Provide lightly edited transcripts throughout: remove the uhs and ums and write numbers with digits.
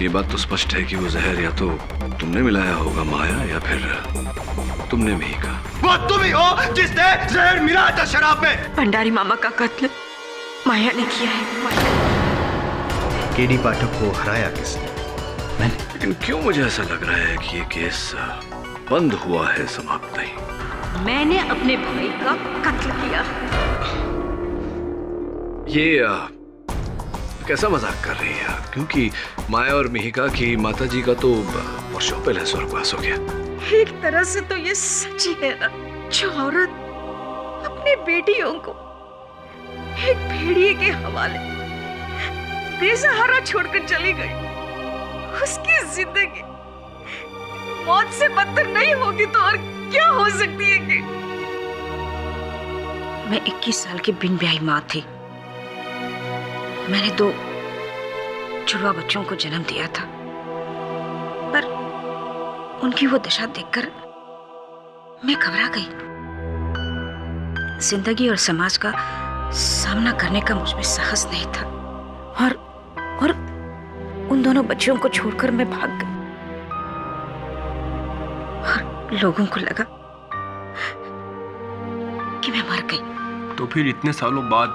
ये बात तो स्पष्ट है कि वो जहर या तो तुमने मिलाया होगा माया, या फिर तुमने मिहिका। वो तुम ही हो जिसने जहर मिलाया था शराब में। भंडारी मामा का कत्ल माया ने किया है। केडी पाठक को हराया किसने? मैंने। लेकिन क्यों मुझे ऐसा लग रहा है कि ये केस बंद हुआ है, समाप्त नहीं। मैंने अपने भाई का कत्ल किया। ये कैसा मजाक कर रही है? क्योंकि माया और मिहिका की माताजी का तो वर्षों पहले स्वर्गवास हो गया। एक तरह से तो ये सच ही है ना, जो औरत अपनी बेटियों को एक भेड़िए के हवाले बेसहारा छोड़कर चली गई, उसकी जिंदगी मौत से बदतर नहीं होगी तो और क्या हो सकती है कि? मैं 21 साल की बिन ब्याही माँ थी। मैंने 2 जुड़वा बच्चों को जन्म दिया था, पर उनकी वो दशा देखकर मैं घबरा गई। जिंदगी और समाज का सामना करने का मुझ में साहस नहीं था, और उन दोनों बच्चियों को छोड़कर मैं भाग गई। और लोगों को लगा कि मैं मर गई। तो फिर इतने सालों बाद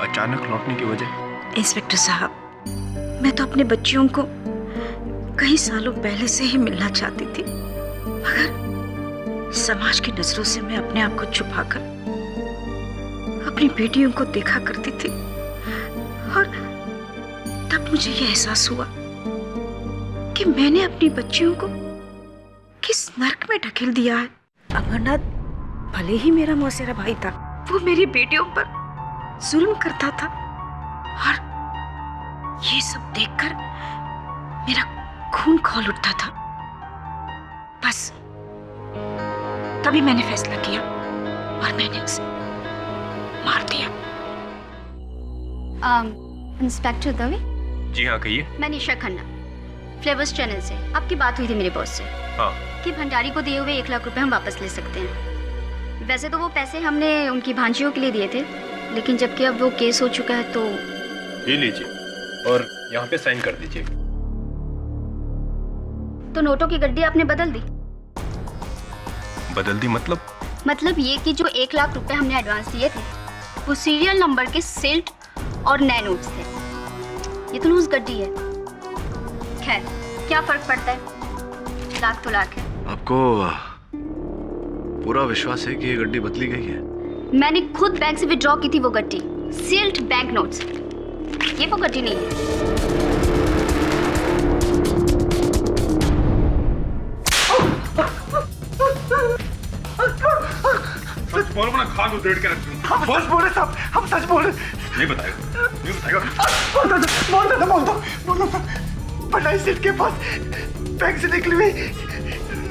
अचानक लौटने की वजह? इंस्पेक्टर साहब, मैं तो अपने बच्चियों को कई सालों पहले से ही मिलना चाहती थी, मगर समाज की नजरों से मैं अपने आप को छुपाकर अपनी बेटियों को देखा करती थी। और तब मुझे यह एहसास हुआ कि मैंने अपनी बच्चियों को किस नर्क में ढकेल दिया है। अमरनाथ भले ही मेरा मौसेरा भाई था, वो मेरी बेटियों पर जुल्म करता था, और ये सब देखकर मेरा खून खौल उठता था। बस तभी मैंने फैसला किया और मैंने उसे मार दिया। इंस्पेक्टर दवे? जी हाँ, कहिए। मैं निशा खन्ना, फ्लेवर्स चैनल से। आपकी बात हुई थी मेरे बॉस से। हाँ। कि भंडारी को दिए हुए 1 लाख रुपए हम वापस ले सकते हैं। वैसे तो वो पैसे हमने उनकी भांजियों के लिए दिए थे, लेकिन जबकि अब वो केस हो चुका है तो ये लीजिए और यहाँ पे साइन कर दीजिए। तो नोटों की गड्डी आपने बदल दी? बदल दी मतलब? मतलब ये कि जो 1 लाख रुपए हमने एडवांस दिए थे वो सीरियल नंबर के सिल्ट और नए नोट्स थे। ये तो लूज गड्डी है। खैर, क्या फर्क पड़ता है, लाख तो लाख है। आपको पूरा विश्वास है कि ये गड्डी बदली गई है? मैंने खुद बैंक से विड्रॉ की थी वो गड्डी, सील्ड बैंक नोट्स। ये वो गड्डी नहीं है। सच बोलो ना, खान उधेड़ के रख दूं। हम सच बोल रहे साहब, हम सच बोल रहे। नहीं बताएगा, नहीं बताएगा। बोल दो। भंडारी सेठ के पास बैंक से निकली हुई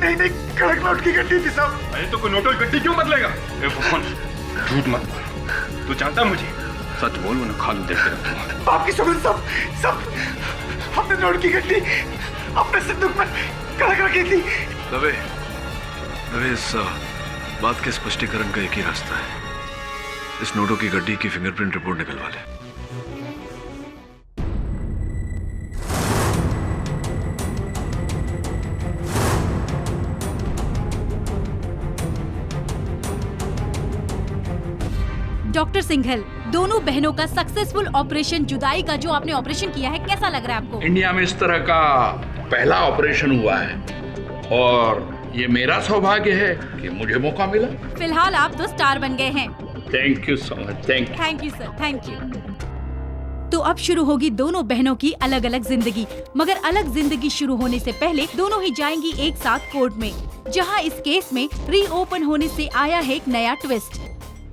नई कड़क नोट की गड्डी थी साहब। अरे तो कोई नोटों की गड्डी क्यों बदलेगा? ए फुफन, झूठ मत बोल। तू जानता मुझे? सच बोल, मैंने खान उधेड़ के रख दूंगा। आपकी सुगंध सब हमने नोट की गड्डी अपने संदूक में कड़क रखी थी। दवे, इस बात के स्पष्टीकरण का एक ही रास्ता है। इस नोटों की गड्डी की फिंगरप्रिंट रिपोर्ट निकलवा ले। डॉक्टर सिंघल, दोनों बहनों का सक्सेसफुल ऑपरेशन जुदाई का जो आपने ऑपरेशन किया है, कैसा लग रहा है आपको? इंडिया में इस तरह का पहला ऑपरेशन हुआ है और ये मेरा सौभाग्य है कि मुझे मौका मिला। फिलहाल आप तो स्टार बन गए हैं। Thank you so much. Thank you sir, thank you. तो अब शुरू होगी दोनों बहनों की अलग अलग जिंदगी, मगर अलग जिंदगी शुरू होने से पहले दोनों ही जाएंगी एक साथ कोर्ट में, जहां इस केस में रीओपन होने से आया है एक नया ट्विस्ट।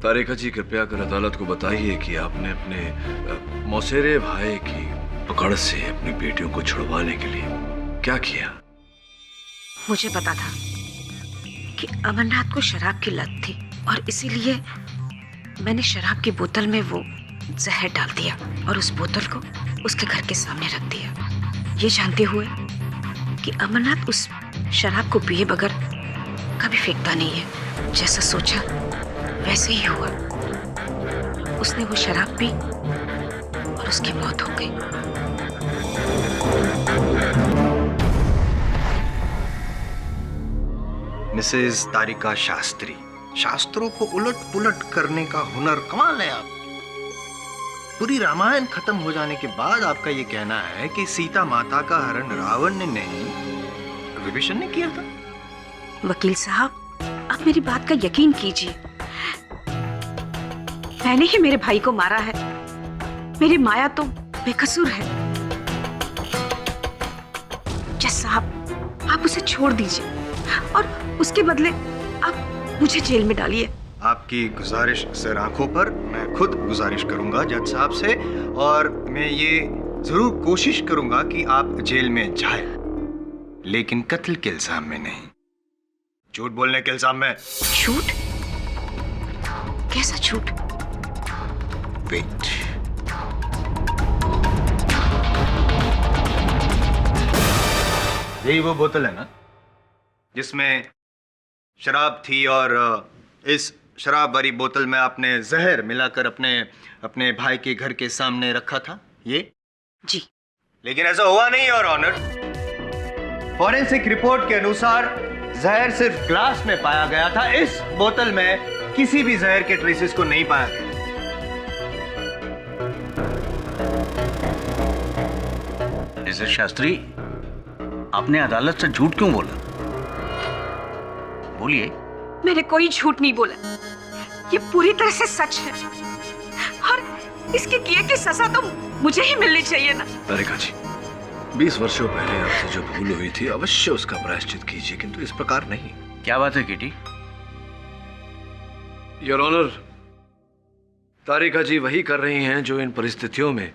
तारिका जी, कृपया कर अदालत को बताइए कि आपने अपने मौसेरे भाई की पकड़ से अपनी बेटियों को छुड़वाने के लिए क्या किया? मुझे पता था कि अमरनाथ को शराब की लत थी, और इसीलिए मैंने शराब की बोतल में वो जहर डाल दिया और उस बोतल को उसके घर के सामने रख दिया, ये जानते हुए कि अमरनाथ उस शराब को पिए बगैर कभी फेंकता नहीं है। जैसा सोचा वैसे ही हुआ। उसने वो शराब पी और उसकी मौत हो गई। मिसेस तारिका शास्त्री, शास्त्रों को उलट पुलट करने का हुनर कमाल है आप। पूरी रामायण खत्म हो जाने के बाद आपका ये कहना है कि सीता माता का हरण रावण ने नहीं, विभीषण ने किया था। वकील साहब, आप मेरी बात का यकीन कीजिए। मैंने ही मेरे भाई को मारा है। मेरी माया तो बेकसूर है। जज साहब, आप उसे छोड़ दीजिए और उसके बदले आप मुझे जेल में डालिए। आपकी गुजारिश सर आंखों पर, मैं खुद गुजारिश करूंगा जज साहब से, और मैं ये जरूर कोशिश करूंगा कि आप जेल में जाए, लेकिन कत्ल के इल्जाम में नहीं, झूठ बोलने के इल्जाम में। झूठ? कैसा झूठ? वेट, यही वो बोतल है ना जिसमें शराब थी, और इस शराब भरी बोतल में आपने जहर मिलाकर अपने भाई के घर के सामने रखा था? ये जी। लेकिन ऐसा हुआ नहीं योर ऑनर। फॉरेंसिक रिपोर्ट के अनुसार जहर सिर्फ ग्लास में पाया गया था, इस बोतल में किसी भी जहर के ट्रेसेस को नहीं पाया गया। मिस्टर शास्त्री, आपने अदालत से झूठ क्यों बोला? बोलिए। मैंने कोई झूठ नहीं बोला, ये पूरी तरह से सच है, और इसके किए की सजा तो मुझे ही मिलनी चाहिए ना। तारिका जी, 20 वर्षों पहले आपसे जो भूल हुई थी अवश्य उसका प्रायश्चित कीजिए, किंतु इस प्रकार नहीं। क्या बात है किटी? योर ऑनर, तारिका जी वही कर रही हैं जो इन परिस्थितियों में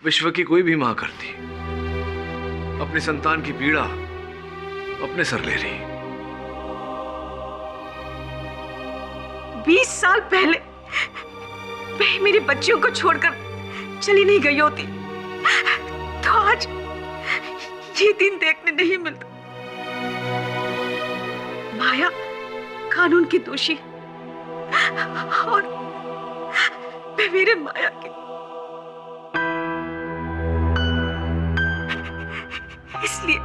विश्व की कोई भी मां करती, अपनी संतान की पीड़ा अपने सर ले रही। 20 साल पहले मैं मेरी बच्चियों को छोड़कर चली नहीं गई होती तो आज ये दिन देखने नहीं मिलता। माया कानून की दोषी और मैं मेरे माया की। इसलिए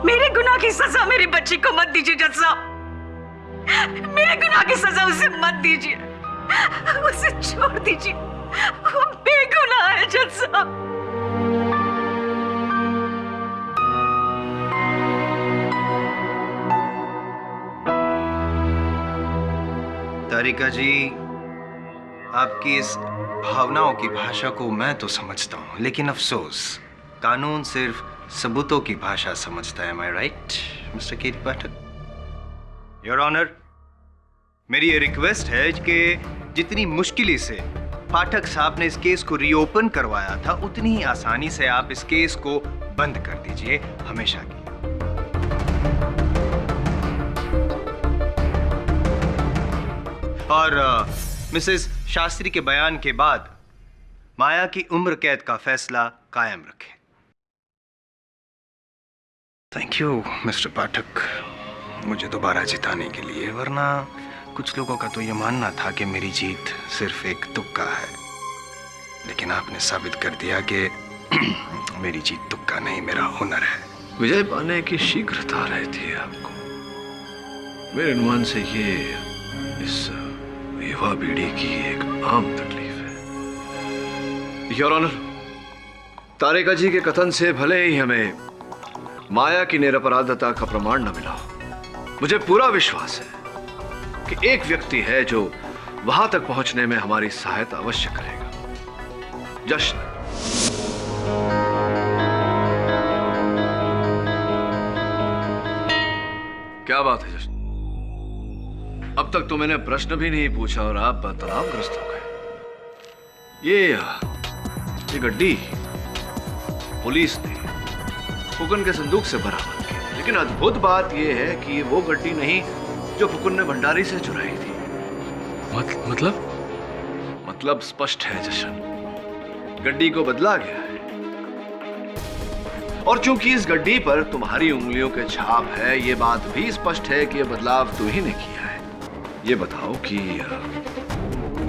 मेरे गुनाह की सजा मेरी बच्ची को मत दीजिए जज साहब। मेरे गुनाह की सजा उसे मत दीजिए, उसे छोड़ दीजिए, वो बेगुनाह है जज साहब। तारिका जी, आपकी इस भावनाओं की भाषा को मैं तो समझता हूं, लेकिन अफसोस कानून सिर्फ सबूतों की भाषा समझता है। Am I right, mister KT Pathak? Your honour, मेरी ये रिक्वेस्ट है कि जितनी मुश्किल से पाठक साहब ने इस केस को रीओपन करवाया था, उतनी ही आसानी से आप इस केस को बंद कर दीजिए हमेशा के लिए। और मिसेस शास्त्री के बयान के बाद माया की उम्र कैद का फैसला कायम रखें। थैंक यू मिस्टर पाठक, मुझे दोबारा जिताने के लिए, वरना कुछ लोगों का तो ये मानना था कि मेरी जीत सिर्फ एक तुक्का है, लेकिन आपने साबित कर दिया कि मेरी जीत तुक्का नहीं, मेरा हुनर है। विजय पाने की शीघ्रता रहती है आपको। मेरे अनुमान से ये इस युवा पीढ़ी की एक आम तकलीफ है। योर ऑनर, तारिका जी के कथन से भले ही हमें माया की निरपराधता का प्रमाण न मिला, मुझे पूरा विश्वास है कि एक व्यक्ति है जो वहां तक पहुंचने में हमारी सहायता अवश्य करेगा। जश्न। क्या बात है जश्न? अब तक तो मैंने प्रश्न भी नहीं पूछा और आप तनावग्रस्त हो गए। ये गड्डी पुलिस ने फुकन के संदूक से बरामद की, लेकिन अद्भुत बात यह है कि वो गड्डी नहीं जो फुकन ने भंडारी से चुराई थी। मतलब स्पष्ट है जशन, गड्डी को बदला गया है, और चूंकि इस गड्डी पर तुम्हारी उंगलियों के छाप है, ये बात भी स्पष्ट है कि यह बदलाव तू ही ने किया है। ये बताओ कि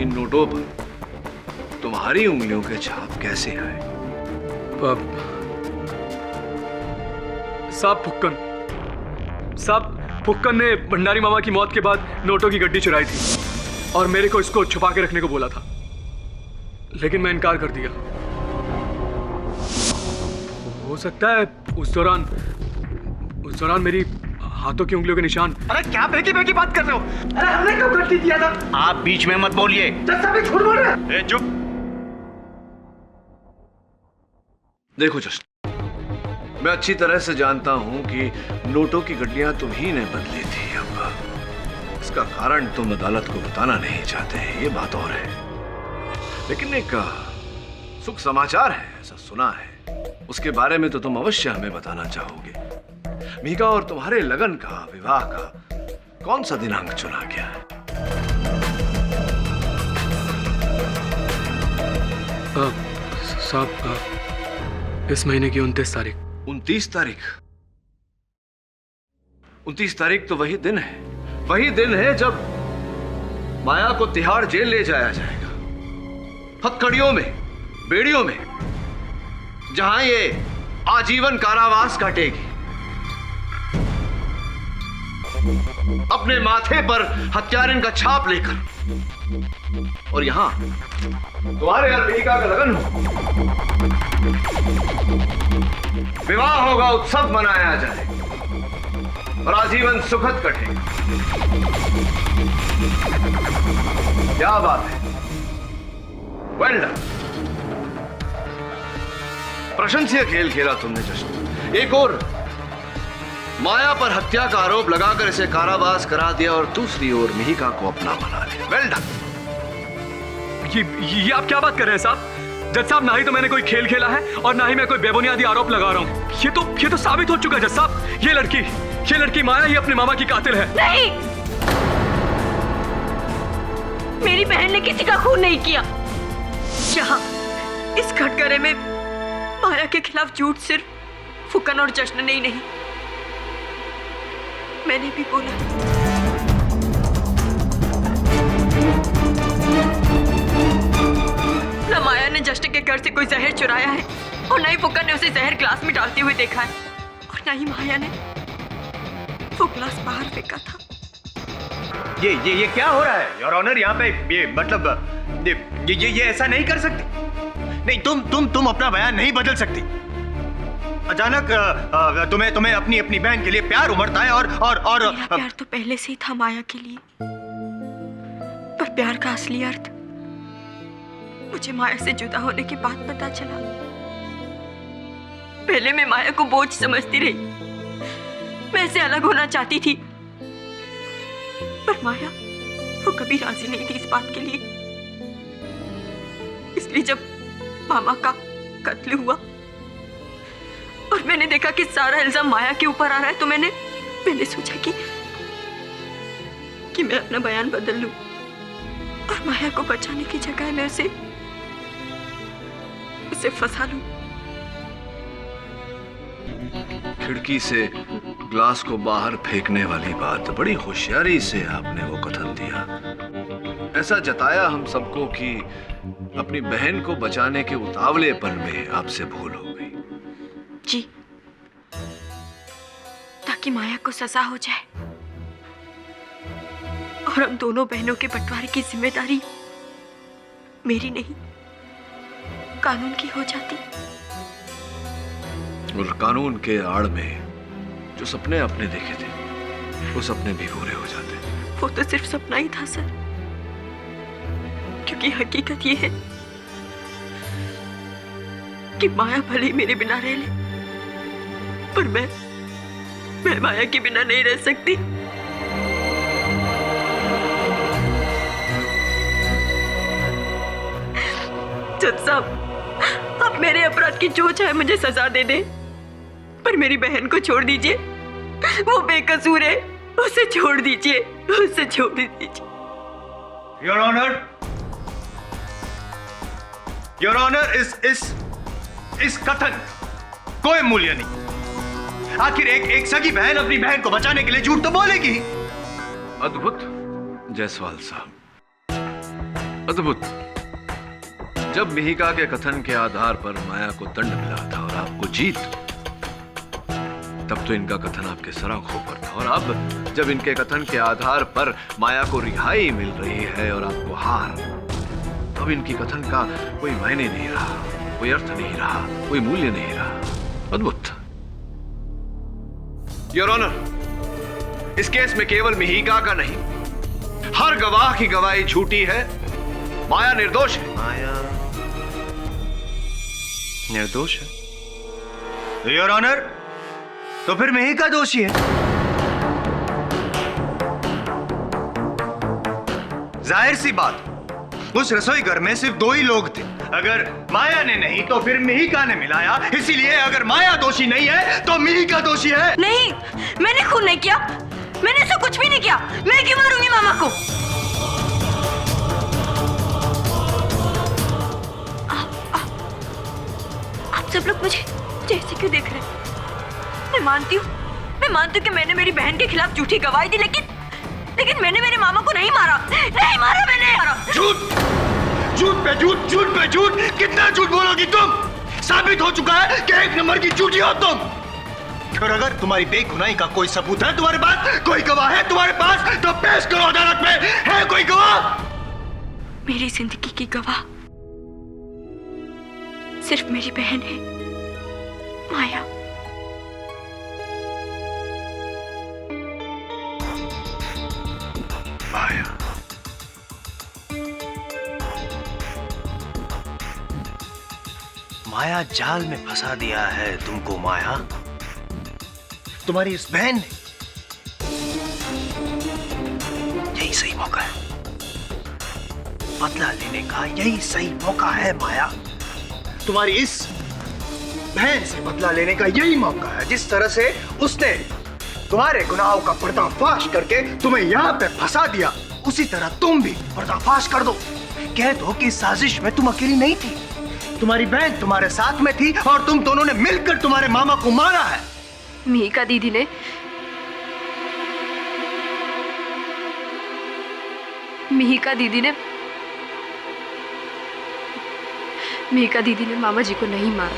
इन नोटों पर तुम्हारी उंगलियों के छाप कैसे आए? साहब फुक्कन साहब, फुक्कन ने भंडारी मामा की मौत के बाद नोटों की गड्डी चुराई थी और मेरे को इसको छुपा के रखने को बोला था, लेकिन मैं इनकार कर दिया। हो सकता है उस दौरान मेरी हाथों की उंगलियों के निशान। अरे क्या बेकी बेकी बात कर रहे हो? अरे हमने कब गड्डी दिया था? आप बीच में मत बोलिए। जज साहब झूठ बोल रहे हैं। चुप। देखो जस्ट, मैं अच्छी तरह से जानता हूं कि नोटों की गड्डियां तुम्ही ने बदली थी। अब इसका कारण तुम अदालत को बताना नहीं चाहते, ये बात और है। लेकिन एक सुख समाचार है, ऐसा सुना है, उसके बारे में तो तुम अवश्य हमें बताना चाहोगे। मीका और तुम्हारे लगन का, विवाह का कौन सा दिनांक चुना गया है? साहब, इस महीने की 29 तारीख। 29 तारीख? 29 तारीख तो वही दिन है, वही दिन है जब माया को तिहाड़ जेल ले जाया जाएगा, हथकड़ियों में, बेड़ियों में, जहां ये आजीवन कारावास काटेगी। अपने माथे पर हत्यारिन का छाप लेकर, और यहां तुम्हारे और मीका का लगन हो, विवाह होगा, उत्सव मनाया जाए और आजीवन सुखद कटेगा। क्या बात है, वेल डन, प्रशंसनीय खेल खेला तुमने जश्न। एक और माया पर हत्या का आरोप लगाकर इसे कारावास करा दिया और दूसरी ओर मिहिका को अपना बना लिया। Well done. ये आप क्या बात कर रहे हैं साहब? जज साहब, ना ही तो मैंने कोई खेल खेला है और ना ही मैं कोई बेबुनियादी आरोप लगा रहा हूँ। ये तो साबित हो चुका है जज साहब। ये लड़की माया ही अपने मामा की कातिल है। नहीं, मेरी बहन ने किसी का खून नहीं किया। यहाँ इस कटघरे में माया के खिलाफ झूठ सिर्फ फुकन और जश्न ने ही नहीं, मैंने भी बोला। न माया ने जश्न के घर से कोई जहर चुराया है और न ही फुकन ने उसे जहर ग्लास में डालते हुए देखा है, और न ही माया ने वो ग्लास बाहर फेंका था। ये क्या हो रहा है योर ऑनर? यहाँ पे ये मतलब ये ऐसा नहीं कर सकती। नहीं, तुम अपना बयान नहीं बदल सकती। अचानक तुम्हें अपनी बहन के लिए प्यार उमड़ता है और मेरा प्यार तो पहले से ही था माया के लिए, पर प्यार का असली अर्थ मुझे माया से जुदा होने के बाद पता चला। पहले मैं माया को बोझ समझती रही, मैं इससे अलग होना चाहती थी, पर माया वो कभी राजी नहीं थी इस बात के लिए। इसलिए जब मामा का कत्ल हुआ और मैंने देखा कि सारा इल्जाम माया के ऊपर आ रहा है, तो मैंने सोचा कि मैं अपना बयान बदल लूं और माया को बचाने की जगह मैं उसे फंसा लूं। खिड़की से ग्लास को बाहर फेंकने वाली बात बड़ी होशियारी से आपने वो कथन दिया। ऐसा जताया हम सबको कि अपनी बहन को बचाने के उतावलेपन में आपसे भूल हो गई। जी, ताकि माया को सजा हो जाए और हम दोनों बहनों के बंटवारे की जिम्मेदारी मेरी नहीं, कानून की हो जाती। और कानून के आड़ में जो सपने आपने देखे थे, वो सपने भी पूरे हो जाते। वो तो सिर्फ सपना ही था सर, क्योंकि हकीकत ये है कि माया भले ही मेरे बिना रह ले, पर मैं माया के बिना नहीं रह सकती। जज साहब, आप मेरे अपराध की जो चाहे मुझे सजा दे दे, पर मेरी बहन को छोड़ दीजिए। वो बेकसूर है, उसे छोड़ दीजिए, उसे छोड़ दीजिए। योर ऑनर, इस कथन कोई मूल्य नहीं। आखिर एक सगी बहन अपनी बहन को बचाने के लिए झूठ तो बोलेगी। अद्भुत जायसवाल साहब, अद्भुत। जब मिहिका के कथन के आधार पर माया को दंड मिला था और आपको जीत, तब तो इनका कथन आपके सराखों पर था, और अब जब इनके कथन के आधार पर माया को रिहाई मिल रही है और आपको हार, तब इनकी कथन का कोई मायने नहीं रहा, कोई अर्थ नहीं रहा, कोई मूल्य नहीं रहा। अद्भुत। योर ऑनर, इस केस में केवल मिहिका का नहीं, हर गवाह की गवाही झूठी है। माया निर्दोष है। माया निर्दोष है? योर ऑनर, तो फिर मिहिका दोषी है। जाहिर सी बात, उस रसोई घर में सिर्फ 2 ही लोग थे। अगर माया ने नहीं तो फिर मिहिका ने मिलाया, इसीलिए अगर माया दोषी नहीं है तो मिहिका दोषी है। नहीं, मैंने खून नहीं किया, मैंने ऐसा कुछ भी नहीं किया। मैं क्यों मारूंगी मामा को? आप सब लोग मुझे ऐसे क्यों देख रहे हैं? मैं मानती हूँ कि मैंने मेरी बहन के खिलाफ झूठी गवाही दी, लेकिन मैंने मेरे मामा को नहीं मारा मैंने। झूठ पे झूठ, कितना झूठ बोलोगी तुम? साबित हो चुका है कि 1 नंबर की झूठी हो तुम। और अगर तुम्हारी बेगुनाही का कोई सबूत है तुम्हारे पास, कोई गवाह है तुम्हारे पास, तो पेश करो अदालत में। है कोई गवाह? मेरी जिंदगी की गवाह सिर्फ मेरी बहन है, माया। माया, माया जाल में फंसा दिया है तुमको। माया, तुम्हारी इस बहन ने, यही सही मौका है बदला लेने का, यही सही मौका है। माया, तुम्हारी इस बहन से बदला लेने का यही मौका है। जिस तरह से उसने तुम्हारे गुनाहों का पर्दाफाश करके तुम्हें यहाँ पे फंसा दिया, उसी तरह तुम भी पर्दाफाश कर दो। कह दो कि इस साजिश में तुम अकेली नहीं थी, तुम्हारी बहन तुम्हारे साथ में थी और तुम दोनों ने मिलकर तुम्हारे मामा को मारा है। मिहिका दीदी ने मामा जी को नहीं मारा।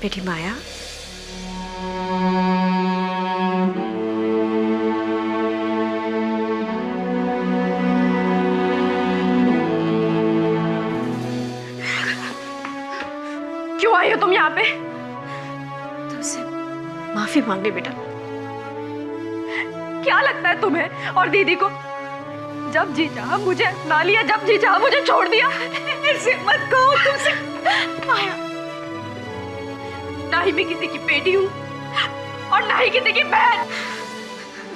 बेटी माया, क्यों आई हो तुम यहाँ पे? तुमसे माफी मांगने बेटा। क्या लगता है तुम्हें और दीदी को? जब जी चाहा मुझे अपना लिया, जब जी चाहा मुझे छोड़ दिया। ऐसे मत कहो तुमसे। माया, ना ही मैं किसी की बेटी हूँ और ना ही किसी की बहन।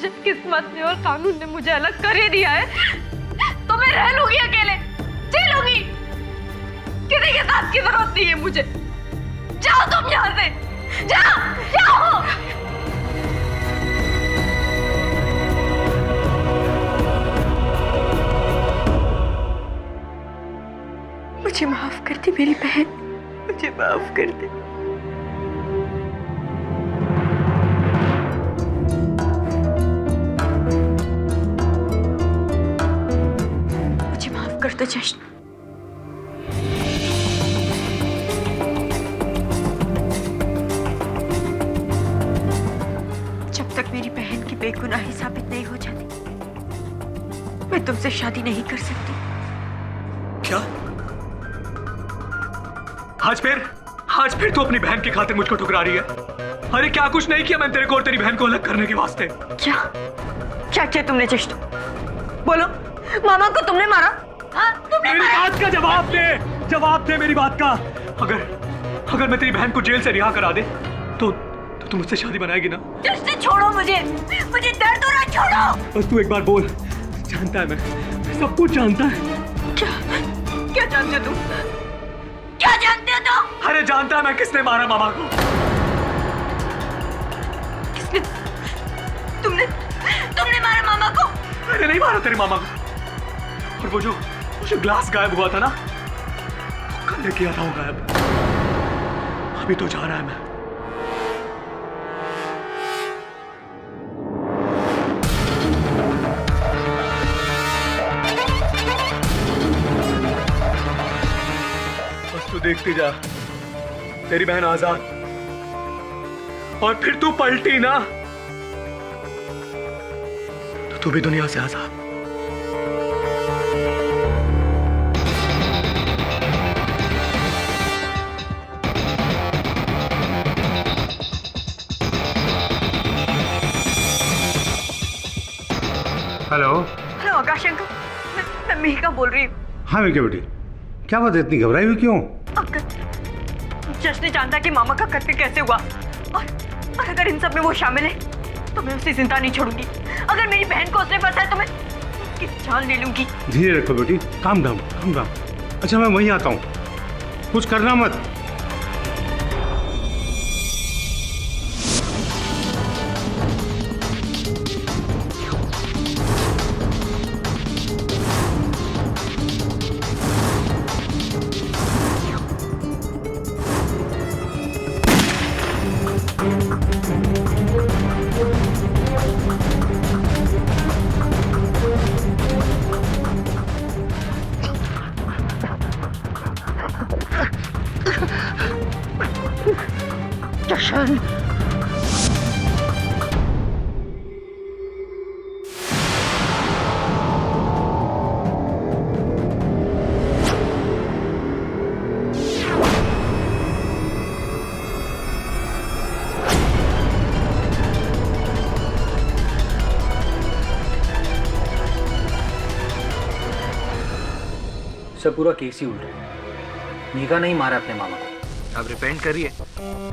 जब किस्मत ने और कानून ने मुझे अलग कर ही दिया है, तो मैं रह लूंगी अकेले, जी लूंगी। किसी के साथ की जरूरत नहीं है मुझे। जाओ तुम यहाँ से, जाओ। मुझे माफ कर दे मेरी बहन, मुझे माफ कर दे। मुझे माफ कर दो जश्न। जब तक मेरी बहन की बेगुनाही साबित नहीं हो जाती, मैं तुमसे शादी नहीं कर सकती। क्या? आज फिर तू अपनी बहन की खातिर मुझको ठुकरा रही है? अरे क्या कुछ नहीं किया मैंने तेरे को और तेरी बहन को अलग करने के वास्ते। क्या किया तुमने जश्न? बोलो, मामा को तुमने मारा? हाँ, तुमने मेरी बात का जवाब दे मेरी बात का। अगर मैं तेरी बहन को जेल से रिहा करा दे तो तू मुझसे शादी बनाएगी ना? जश्न छोड़ो मुझे दर्द हो रहा है, छोड़ो। बस तू एक बार बोल। जानता है मैं सब कुछ जानता है। क्या जानते हो तुम? क्या जानते हो तुम? अरे जानता है मैं किसने मारा मामा को। किसने? तुमने मारा मामा को? मैंने नहीं मारा तेरे मामा को। और वो जो ग्लास गायब हुआ था ना, वो कल किया था वो गायब। अभी तो जा रहा है मैं। तू देखती जा, तेरी बहन आजाद, और फिर तू पलटी ना तो तू भी दुनिया से आजाद। हेलो हेलो आकाश अंकल, मैं मिहिका बोल रही हूँ। हाँ मिहिका बेटी, क्या बात है, इतनी घबराई हुई क्यों? अंकल, जश्न जानता है कि मामा का कत्ल कैसे हुआ, और अगर इन सब में वो शामिल है तो मैं उससे जिंदा नहीं छोड़ूंगी। अगर मेरी बहन को उसने फंसाया तो मैं उसकी जान ले लूंगी। धीरे रखो बेटी, काम डाउन काम डाउन। अच्छा मैं वहीं आता हूँ, कुछ करना मत। सब पूरा केस ही उल्टा है। मिहिका नहीं मारा अपने मामा को, अब रिपेंट कर रही है,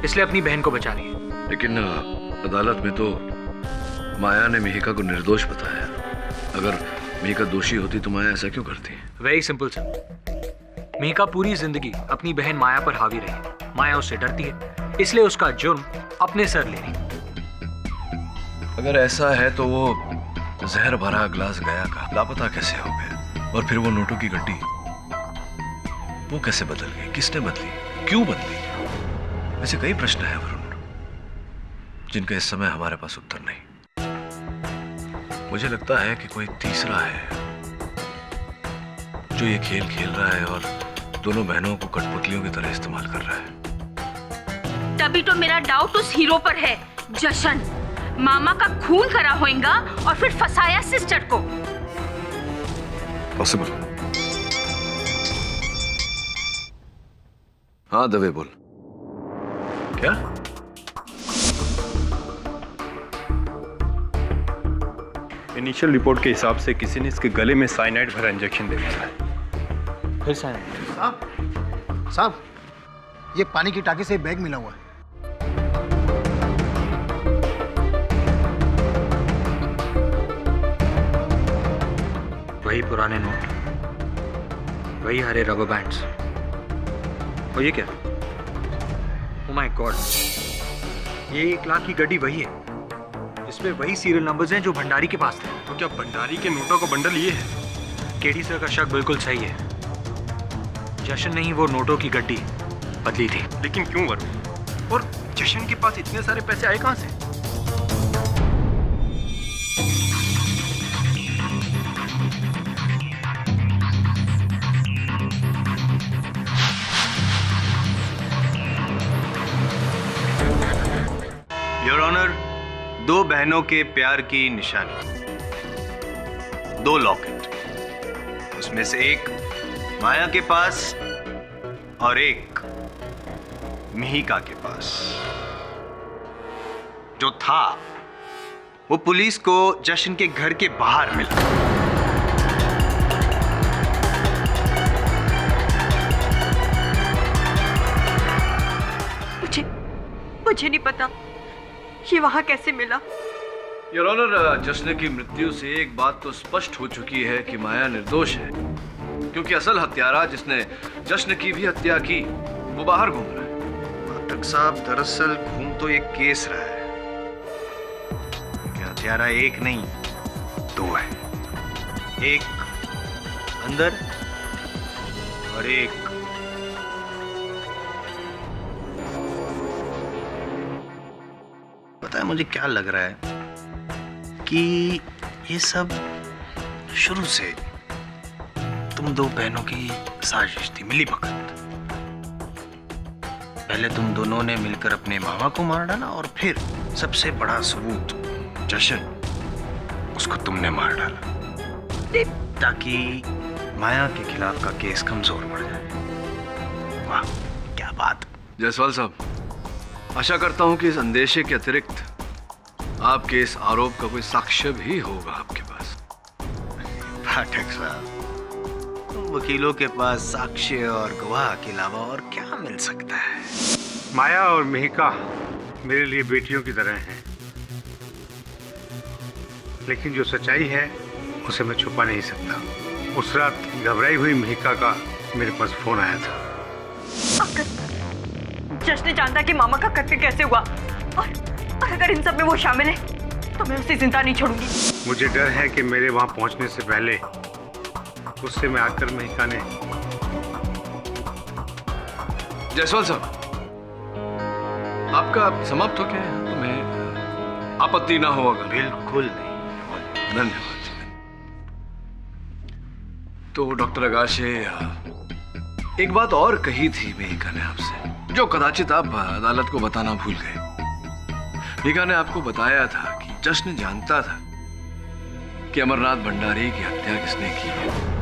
इसलिए अपनी बहन को बचा रही है। लेकिन अदालत में तो माया ने मिहिका को निर्दोष बताया। अगर मिहिका दोषी होती तो माया ऐसा क्यों करती? वेरी सिंपल सर, मिहिका पूरी जिंदगी अपनी बहन माया पर हावी रही। माया उससे डरती है, इसलिए उसका जुर्म अपने सर ले रही। अगर ऐसा है तो वो जहर भरा गिलास गया का लापता कैसे हो गया? और फिर वो नोटों की गड्डी वो कैसे बदल गई? किसने बदली? क्यों बदली? ऐसे कई प्रश्न हैं वरुण, जिनका इस समय हमारे पास उत्तर नहीं। मुझे लगता है कि कोई तीसरा है जो ये खेल खेल रहा है और दोनों बहनों को कठपुतलियों की तरह इस्तेमाल कर रहा है। तभी तो मेरा डाउट उस हीरो पर है। जशन मामा का खून करा होएगा और फिर फंसाया सिस्टर को। पॉसिबल। हाँ दवे बोल। क्या? इनिशियल रिपोर्ट के हिसाब से किसी ने इसके गले में साइनाइड भरा इंजेक्शन दे दिया है। फिर साइनाइड? साहब, ये पानी की टाकी से बैग मिला हुआ है। वही पुराने नोट, वही हरे रबर बैंड्स। और ये क्या? ओह माय गॉड, ये 1 लाख की गड्डी वही है, इसमें वही सीरियल नंबर्स हैं जो भंडारी के पास थे। तो क्या भंडारी के नोटों का बंडल ये है? केडी सर का शक बिल्कुल सही है। जशन ने ही वो नोटों की गड्डी बदली थी। लेकिन क्यों वरुण? और जशन के पास इतने सारे पैसे आए कहां से? योर ऑनर, 2 बहनों के प्यार की निशानी, 2 लॉकेट, उसमें से एक माया के पास और एक मिहिका के पास। जो था वो पुलिस को जशन के घर के बाहर मिला। मुझे नहीं पता ये वहां कैसे मिला। योर ऑनर, जश्न की मृत्यु से एक बात तो स्पष्ट हो चुकी है कि माया निर्दोष है, क्योंकि असल हत्यारा जिसने जश्न की भी हत्या की वो बाहर घूम रहा है। पाठक साहब, दरअसल घूम तो एक केस रहा है कि हत्यारा एक नहीं 2 है। एक अंदर और एक पता है मुझे क्या लग रहा है कि ये सब शुरू से तुम 2 बहनों की साजिश थी, मिली भगत। पहले तुम दोनों ने मिलकर अपने मामा को मार डाला और फिर सबसे बड़ा सबूत जशन, उसको तुमने मार डाला ताकि माया के खिलाफ का केस कमजोर पड़ जाए। वाह क्या बात। जायसवाल साहब, आशा करता हूं कि इस अंदेशे के अतिरिक्त आपके इस आरोप का कोई साक्ष्य भी होगा आपके पास। पाठक साहब, वकीलों के पास साक्ष्य और गवाह के अलावा और क्या मिल सकता है? माया और मिहिका मेरे लिए बेटियों की तरह हैं, लेकिन जो सच्चाई है उसे मैं छुपा नहीं सकता। उस रात घबराई हुई मिहिका का मेरे पास फोन आया था। जश्न जानता कि मामा का कत्ल कैसे हुआ, और अगर इन सब में वो शामिल है तो मैं उसे जिंदा नहीं छोड़ूंगी। मुझे डर है कि मेरे वहां पहुंचने से पहले गुस्से में आकर मिहिका ने। जायसवाल साहब, आपका समाप्त हो गया है, तुम्हें आपत्ति ना हो अगर? बिल्कुल नहीं। धन्यवाद। तो डॉक्टर अगाशे, एक बात और कही थी मिहिका ने आपसे, जो कदाचित आप अदालत को बताना भूल गए। मिहिका ने आपको बताया था कि जश्न जानता था कि अमरनाथ भंडारी की हत्या किसने की है।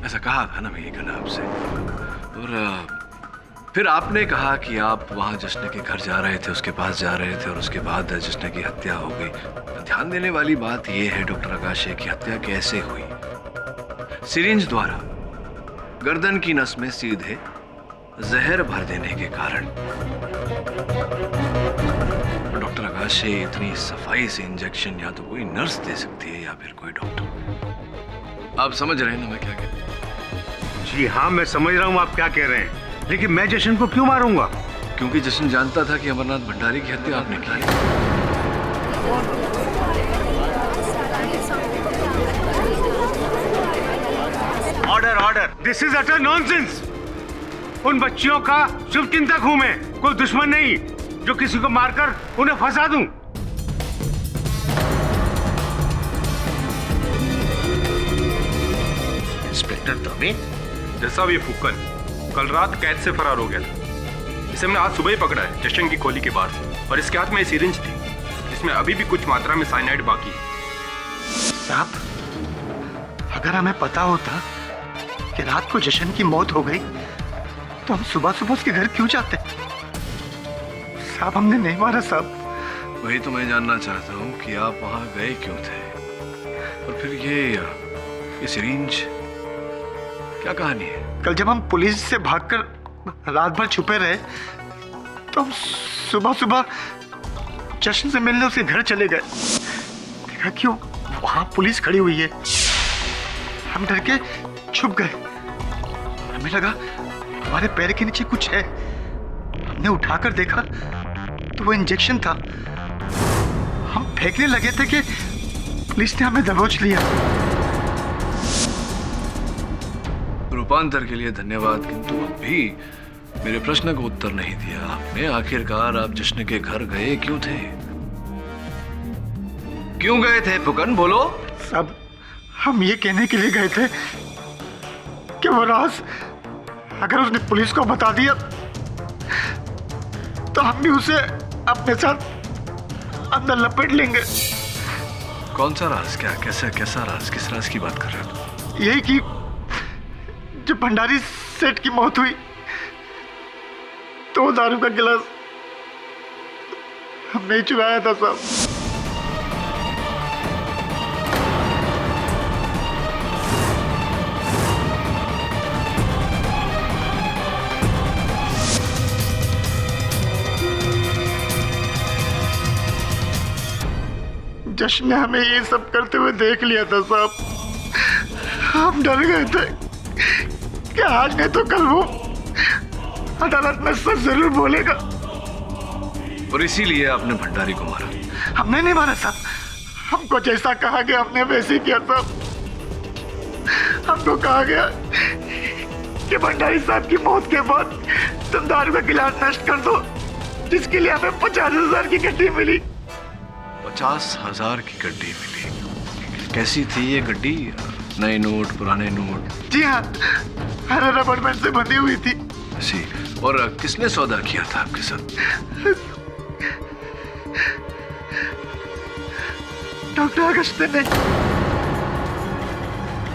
ऐसा कहा था ना मिहिका ने आपसे। और फिर आपने कहा कि आप वहां जश्न के घर जा रहे थे, उसके पास जा रहे थे, और उसके बाद जश्न की हत्या हो गई। ध्यान देने वाली बात यह है डॉक्टर अगाशे की हत्या कैसे हुई। सिरिंज द्वारा गर्दन की नस में सीधे जहर भर देने के कारण। डॉक्टर अगाशे, इतनी सफाई से इंजेक्शन या तो कोई नर्स दे सकती है या फिर कोई डॉक्टर। आप समझ रहे हैं ना मैं क्या कह रहा हूं? जी हाँ, मैं समझ रहा हूँ आप क्या कह रहे हैं, लेकिन मैं जशन को क्यों मारूंगा? क्योंकि जशन जानता था कि अमरनाथ भंडारी की हत्या आपने की है। Order order. This is utter nonsense. उन बच्चियों का शुभचिंतक हूं मैं, कोई दुश्मन नहीं जो किसी को मारकर उन्हें फंसा दूं। इंस्पेक्टर दवे? जैसा ये फुक्कन कल रात कैद से फरार हो गया था। इसे हमने आज सुबह ही पकड़ा है जशन की खोली के बाहर से, और इसके हाथ में सिरिंज थी जिसमें अभी भी कुछ मात्रा में साइनाइड बाकी है। साहब, अगर हमें पता होता कि रात को जशन की मौत हो गई तो हम सुबह सुबह उसके घर क्यों जाते? साहब, हमने नहीं मारा साहब। वही तो मैं जानना चाहता हूँ कि आप वहां गए क्यों थे, और फिर ये सिरिंज क्या कहानी है? कल जब हम पुलिस से भागकर रात भर छुपे रहे तो हम सुबह सुबह जशन से मिलने उसके घर चले गए। देखा क्यों वहां पुलिस खड़ी हुई है, हम डर के छुप गए। हमें लगा हमारे पैर के नीचे कुछ है। हमने उठाकर देखा तो वो इंजेक्शन था। हम फेंकने लगे थे कि पुलिस ने हमें दबोच लिया। रूपांतर के लिए धन्यवाद, किंतु अब भी मेरे प्रश्न का उत्तर नहीं दिया आपने। आखिरकार आप जश्न के घर गए क्यों थे? क्यों गए थे फुकन, बोलो। सब हम ये कहने के लिए गए थे कि वो राज अगर उसने पुलिस को बता दिया तो हम भी उसे अपने साथ अंदर लपेट लेंगे। कौन सा राज? क्या कैसा राज? किस राज की बात कर रहे हो? यही कि जब भंडारी सेठ की मौत हुई तो दारू का गिलास हमने ही चुराया था साहब। जश्न ने हमें ये सब करते हुए देख लिया था साहब। हम डर गए थे कि आज नहीं तो कल वो अदालत में सच जरूर बोलेगा, और इसीलिए आपने भंडारी को मारा। हमने नहीं मारा साहब, हमको जैसा कहा गया हमने वैसे ही किया साहब। हमको कहा गया कि भंडारी साहब की मौत के बाद तुम दारू का गिलास नष्ट कर दो, जिसके लिए हमें 50,000 की गड्डी मिली। 50,000 की गड्डी मिली? कैसी थी ये गड्डी? नए नोट, पुराने नोट? जी हाँ, हरे रबड़ बैंड से बंधी हुई थी। ऐसी और किसने सौदा किया था आपके साथ? डॉक्टर अगस्त्य ने।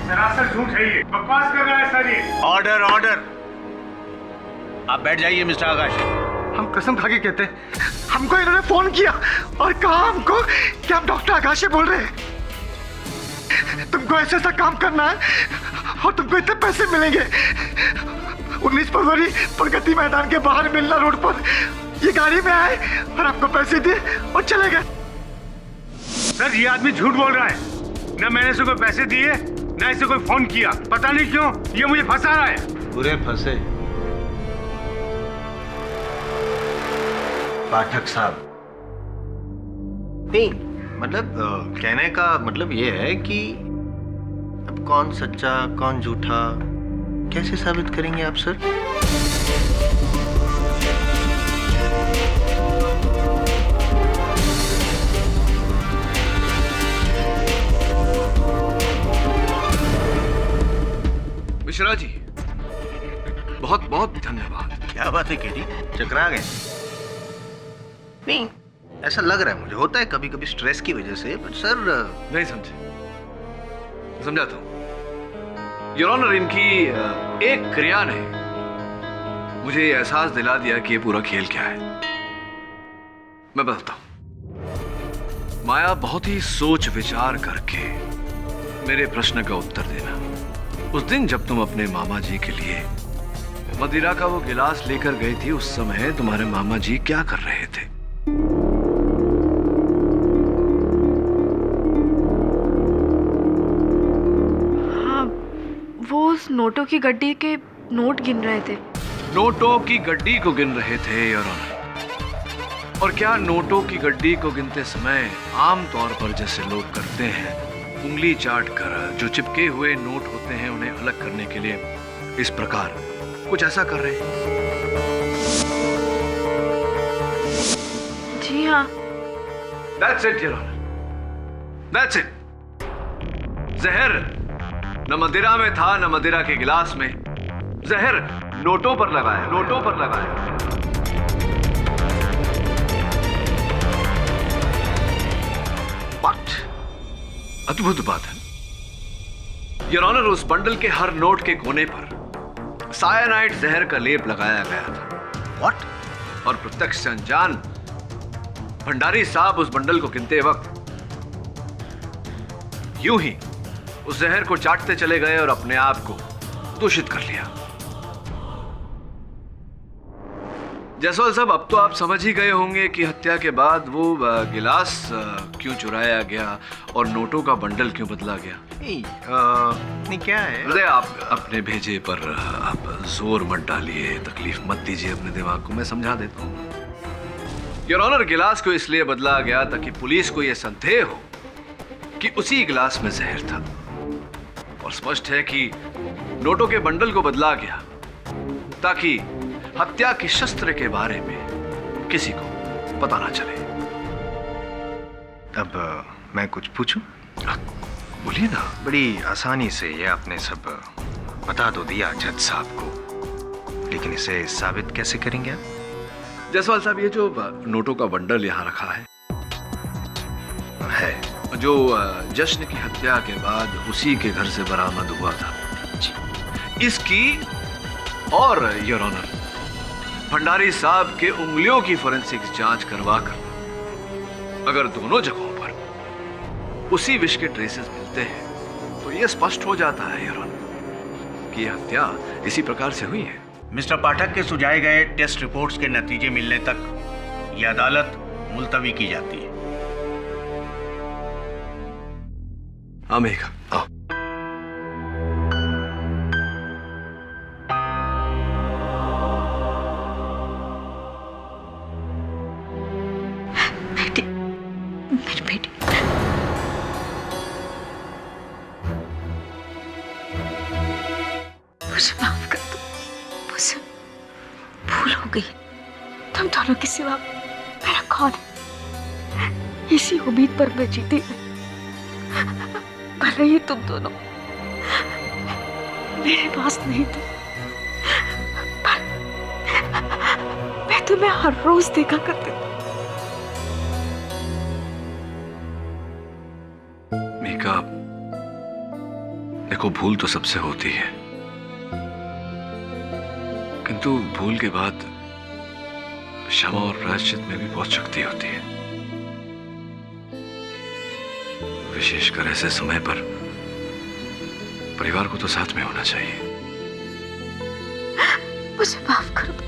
सरासर झूठ है ये, बकवास कर रहा है सर ये। Order order. आप बैठ जाइए मिस्टर आकाश। हम कसम खा के कहते हैं, हमको इन्होंने फोन किया और कहा हमको कि हम डॉक्टर आकाश से बोल रहे हैं, तुमको ऐसा ऐसा काम करना है और तुमको इतने पैसे मिलेंगे। 19 फरवरी प्रगति मैदान के बाहर मिलना रोड पर। ये गाड़ी में आए और आपको पैसे दिए और चले गए। सर ये आदमी झूठ बोल रहा है, न मैंने इसे कोई पैसे दिए न इसे कोई फोन किया। पता नहीं क्यों ये मुझे फंसा रहा है। बुरे फंसे पाठक साहब। नहीं मतलब कहने का मतलब ये है कि अब कौन सच्चा कौन झूठा कैसे साबित करेंगे आप सर? मिश्रा जी, बहुत बहुत धन्यवाद। क्या बात है केडी, चकरा गए? नहीं ऐसा लग रहा है मुझे, होता है कभी कभी स्ट्रेस की वजह से, बट सर नहीं समझे। समझाता हूं योर ऑनर, इनकी एक क्रिया ने मुझे ये एहसास दिला दिया कि ये पूरा खेल क्या है। मैं बताता हूं। माया, बहुत ही सोच विचार करके मेरे प्रश्न का उत्तर देना। उस दिन जब तुम अपने मामा जी के लिए मदिरा का वो गिलास लेकर गई थी, उस समय तुम्हारे मामा जी क्या कर रहे थे? हाँ, वो उस नोटों की गड्डी के नोट गिन रहे थे। नोटों की गड्डी को गिन रहे थे योर ऑनर। और क्या नोटों की गड्डी को गिनते समय आम तौर पर जैसे लोग करते हैं, उंगली चाट कर जो चिपके हुए नोट होते हैं उन्हें अलग करने के लिए इस प्रकार कुछ ऐसा कर रहे हैं? जी हाँ। That's it, Your Honor. That's it. जहर न मदिरा में था न मदिरा के गिलास में, जहर नोटों पर लगाया, नोटों पर लगाया। But अद्भुत बात है योर ऑनर, उस बंडल के हर नोट के कोने पर सायानाइड जहर का लेप लगाया गया था। What? और प्रत्यक्ष से अनजान भंडारी साहब उस बंडल को गिनते वक्त यूं ही उस जहर को चाटते चले गए और अपने आप को दूषित कर लिया। जायसवाल साहब, अब तो आप समझ ही गए होंगे कि हत्या के बाद वो गिलास क्यों चुराया गया और नोटों का बंडल क्यों बदला गया। नहीं क्या है हृदय, आप अपने भेजे पर आप जोर मत डालिए, तकलीफ मत दीजिए अपने दिमाग को, मैं समझा देता हूँ। योर ऑनर, गिलास को इसलिए बदला गया ताकि पुलिस को यह संदेह हो कि उसी गिलास में जहर था। और स्पष्ट है कि नोटों के बंडल को बदला गया ताकि हत्या के शस्त्र के बारे में किसी को पता ना चले। अब मैं कुछ पूछूं? बोलिए ना। बड़ी आसानी से ये आपने सब बता तो दिया जज साहब को, लेकिन इसे साबित कैसे करेंगे आप? जायसवाल साहब, ये जो नोटों का बंडल यहाँ रखा है जो जश्न की हत्या के बाद उसी के घर से बरामद हुआ था, इसकी और योर ऑनर भंडारी साहब के उंगलियों की फोरेंसिक्स जांच करवाकर अगर दोनों जगहों पर उसी विष के ट्रेसेस मिलते हैं तो यह स्पष्ट हो जाता है योर ऑनर कि यह हत्या इसी प्रकार से हुई है। मिस्टर पाठक के सुझाए गए टेस्ट रिपोर्ट्स के नतीजे मिलने तक यह अदालत मुलतवी की जाती है। हाँ मेघा, आओ। बेटी, मेरी बेटी, मुझे माफ कर दो, मुझसे भूल हो गई। तुम दोनों के सिवा मेरा कौन है? इसी उम्मीद पर मैं जीती भले ही तुम दोनों मेरे पास नहीं थे, पर तुम्हें हर रोज देखा करते थे। मीका, देखो भूल तो सबसे होती है, किंतु भूल के बाद क्षमा और प्रायश्चित में भी बहुत शक्ति होती है। विशेषकर ऐसे समय पर परिवार को तो साथ में होना चाहिए। मुझे माफ कर दो,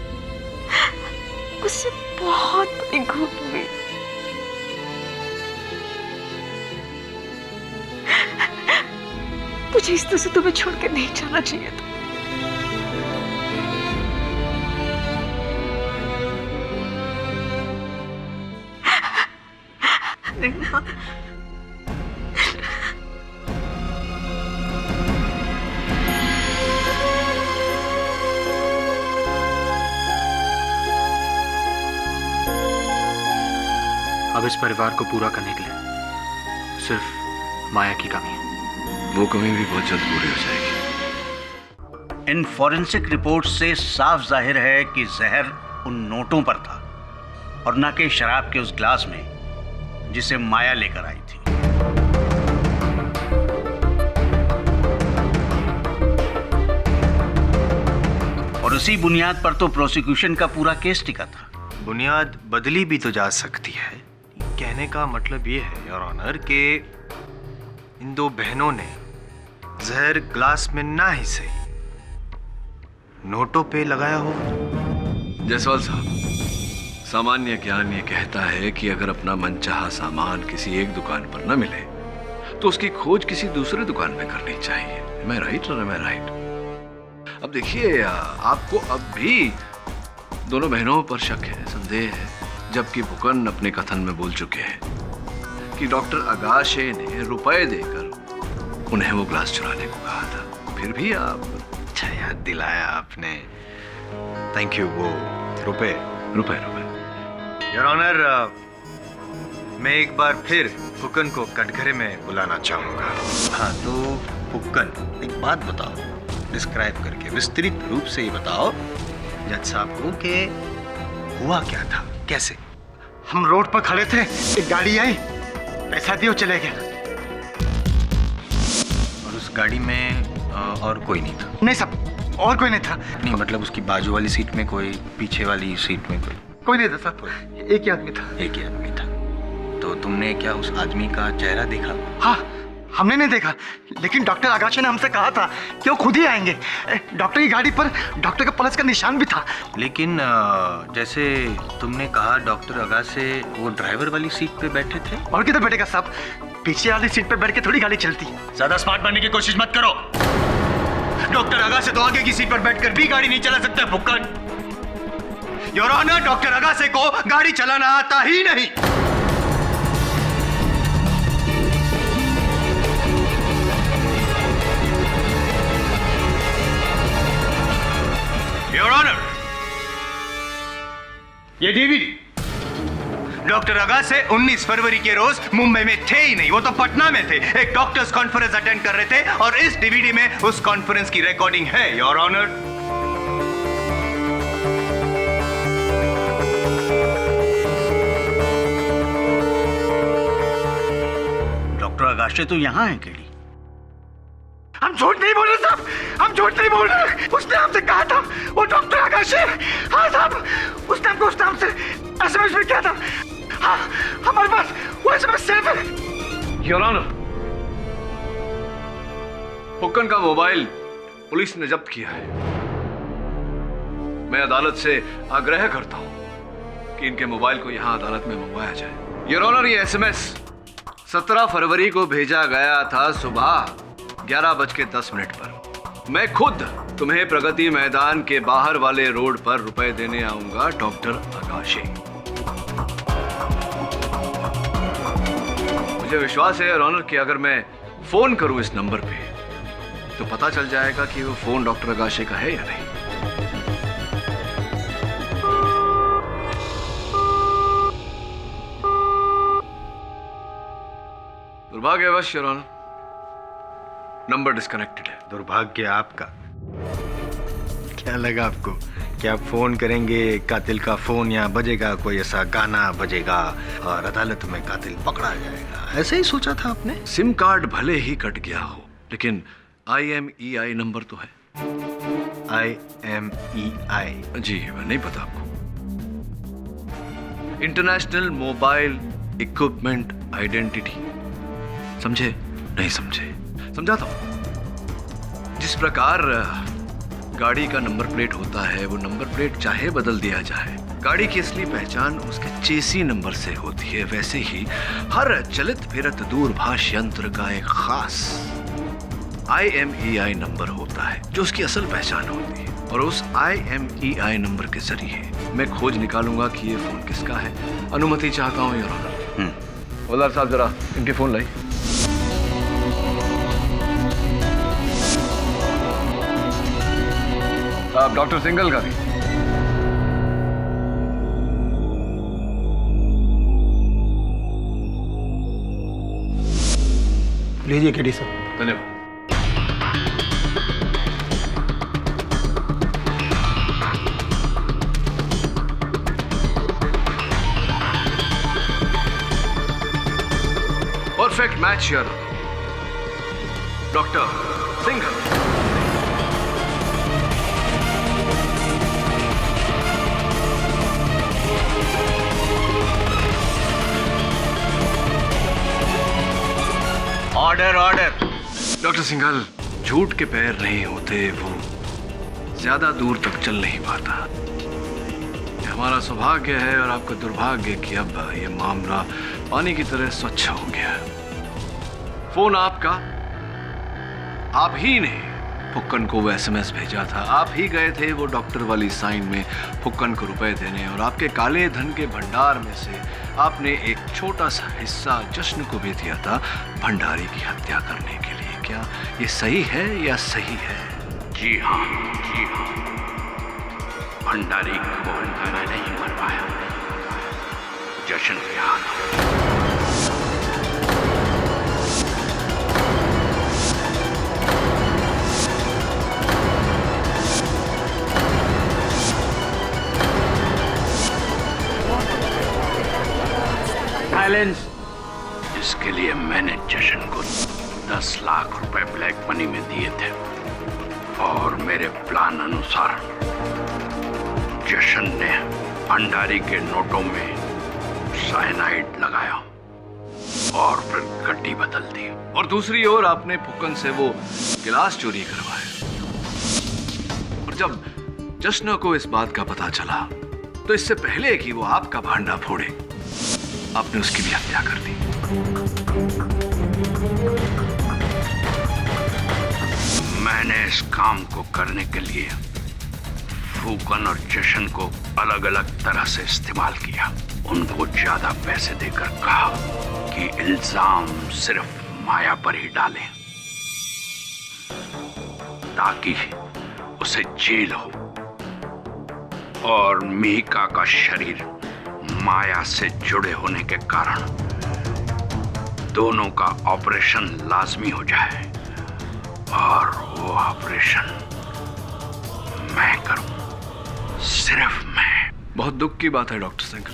मुझसे बहुत बड़ी भूल हुई। मुझे इस तरह से तुम्हें छोड़ के नहीं जाना चाहिए था। अब इस परिवार को पूरा करने के लिए सिर्फ माया की कमी है। वो कमी भी बहुत जल्द पूरी हो जाएगी। इन फॉरेंसिक रिपोर्ट से साफ जाहिर है कि जहर उन नोटों पर था और न कि शराब के उस ग्लास में जिसे माया लेकर आई थी। और उसी बुनियाद पर तो प्रोसिक्यूशन का पूरा केस टिका था। बुनियाद बदली भी तो जा सकती है। कहने का मतलब ये है योर ऑनर कि इन दो बहनों ने जहर ग्लास में ना ही सही नोटों पे लगाया हो। जायसवाल साहब, सामान्य ज्ञान ये कहता है कि अगर अपना मनचाहा सामान किसी एक दुकान पर न मिले तो उसकी खोज किसी दूसरे दुकान में करनी चाहिए। Am I right or am I right? अब देखिए, आपको अब भी दोनों बहनों पर शक है, संदेह है, जबकि फुकन अपने कथन में बोल चुके हैं कि डॉक्टर अगाशे ने रुपए देकर उन्हें वो ग्लास चुराने को कहा था। फिर भी आप अच्छा याद दिलाया आपने, थैंक यू। वो रुपए योर ऑनर, मैं एक बार फिर फुकन को कटघरे में बुलाना चाहूंगा। हाँ तो फुकन, एक बात बताओ, डिस्क्राइब करके विस्तृत रूप से ही बताओ जज साहब को कि हुआ क्या था, कैसे? हम रोड पर खड़े थे, एक गाड़ी आई, पैसा दियो, चले गए। और उस गाड़ी में और कोई नहीं था? नहीं साहब, और कोई नहीं था। नहीं मतलब उसकी बाजू वाली सीट में कोई, पीछे वाली सीट में कोई नहीं था साहब, एक ही आदमी था। एक ही आदमी था। तो तुमने क्या उस आदमी का चेहरा देखा? हाँ, हमने नहीं देखा, लेकिन डॉक्टर आगाशे ने हमसे कहा था कि वो खुद ही आएंगे। डॉक्टर की गाड़ी पर डॉक्टर का पल्स का निशान भी था। लेकिन जैसे तुमने कहा डॉक्टर अगाशे वो ड्राइवर वाली सीट पे बैठे थे। और किधर बैठेगा साहब, पीछे वाली सीट पे बैठ के थोड़ी गाड़ी चलती है। ज्यादा स्मार्ट बनने की कोशिश मत करो। डॉक्टर अगाशे तो आगे की सीट पर बैठकर भी गाड़ी नहीं चला सकता। फुक्कन, योर ऑनर, डॉक्टर अगाशे को गाड़ी चलाना आता ही नहीं। योर ऑनर, ये डीवीडी डॉक्टर अगाशे 19 फरवरी के रोज मुंबई में थे ही नहीं, वो तो पटना में थे, एक डॉक्टर्स कॉन्फ्रेंस अटेंड कर रहे थे और इस डीवीडी में उस कॉन्फ्रेंस की रिकॉर्डिंग है योर ऑनर। डॉक्टर अगाशे तो यहाँ है केडी। हम झूठ नहीं बोल रहे साहब, हम झूठ नहीं बोल रहे। उसने हमसे कहा था वो डॉक्टर आगाशे। हाँ साहब, उसने हमको उस नाम से एसएमएस भी किया था। हाँ, हमारे पास वो एसएमएस सेव है। योर ऑनर, फुकन का मोबाइल पुलिस ने जब्त किया है। मैं अदालत से आग्रह करता हूं कि इनके मोबाइल को यहां अदालत में मंगवाया जाए। योर ऑनर, ये एसएमएस 17 फरवरी को भेजा गया था सुबह 11:10 पर। मैं खुद तुम्हें प्रगति मैदान के बाहर वाले रोड पर रुपए देने आऊंगा डॉक्टर अगाशे। मुझे विश्वास है योर ऑनर कि अगर मैं फोन करूं इस नंबर पे तो पता चल जाएगा कि वो फोन डॉक्टर अगाशे का है या नहीं। दुर्भाग्यवश योर ऑनर, नंबर डिस्कनेक्टेड है। दुर्भाग्य आपका? क्या लगा आपको कि आप फोन करेंगे, कातिल का फोन यहाँ बजेगा, कोई ऐसा गाना बजेगा और अदालत में कातिल पकड़ा जाएगा, ऐसे ही सोचा था आपने? सिम कार्ड भले ही कट गया हो, लेकिन IMEI नंबर तो है। IMEI? जी, नहीं पता आपको? International mobile equipment identity. समझे? नहीं समझे? समझाता हूं। जिस प्रकार गाड़ी का नंबर प्लेट होता है, वो नंबर प्लेट चाहे बदल दिया जाए, गाड़ी की असली पहचान उसके चेसी नंबर से होती है, वैसे ही हर चलित फिरत दूरभाष यंत्र का एक खास IMEI नंबर होता है जो उसकी असल पहचान होती है। और उस IMEI नंबर के जरिए मैं खोज निकालूंगा कि ये फोन किसका है। अनुमति चाहता हूँ योर ऑनर। हवलदार साहब, जरा इनके फोन लाई। साहब, डॉक्टर सिंघल का भी। लीजिए केडी साहब। धन्यवाद। Perfect match your doctor Singhal. Order order. Doctor Singhal, झूठ के पैर नहीं होते, वो ज्यादा दूर तक चल नहीं पाता। ये हमारा सौभाग्य है और आपका दुर्भाग्य कि अब ये मामला पानी की तरह स्वच्छ हो गया। फोन आपका, आप ही ने फुक्कन को वो SMS भेजा था, आप ही गए थे वो डॉक्टर वाली साइन में फुक्कन को रुपए देने, और आपके काले धन के भंडार में से आपने एक छोटा सा हिस्सा जश्न को भी दिया था भंडारी की हत्या करने के लिए। क्या ये सही है या सही है? जी हाँ, जी हाँ। भंडारी को मैं नहीं मरवाया, जश्न के हाथ। इसके लिए मैंने जशन को 10 लाख रुपए ब्लैक मनी में दिए थे और मेरे प्लान अनुसार जशन ने भंडारी के नोटों में साइनाइड लगाया और फिर गड्डी बदल दी। और दूसरी ओर आपने फुक्कन से वो गिलास चोरी करवाया, और जब जश्न को इस बात का पता चला तो इससे पहले कि वो आपका भांडा फोड़े, आपने उसकी भी हत्या कर दी। मैंने इस काम को करने के लिए फुकन और जशन को अलग अलग तरह से इस्तेमाल किया। उनको ज्यादा पैसे देकर कहा कि इल्जाम सिर्फ माया पर ही डालें ताकि उसे जेल हो, और मिहिका का शरीर माया से जुड़े होने के कारण दोनों का ऑपरेशन लाजमी हो जाए, और वो ऑपरेशन मैं करूं, सिर्फ मैं। बहुत दुख की बात है डॉक्टर सिंघल,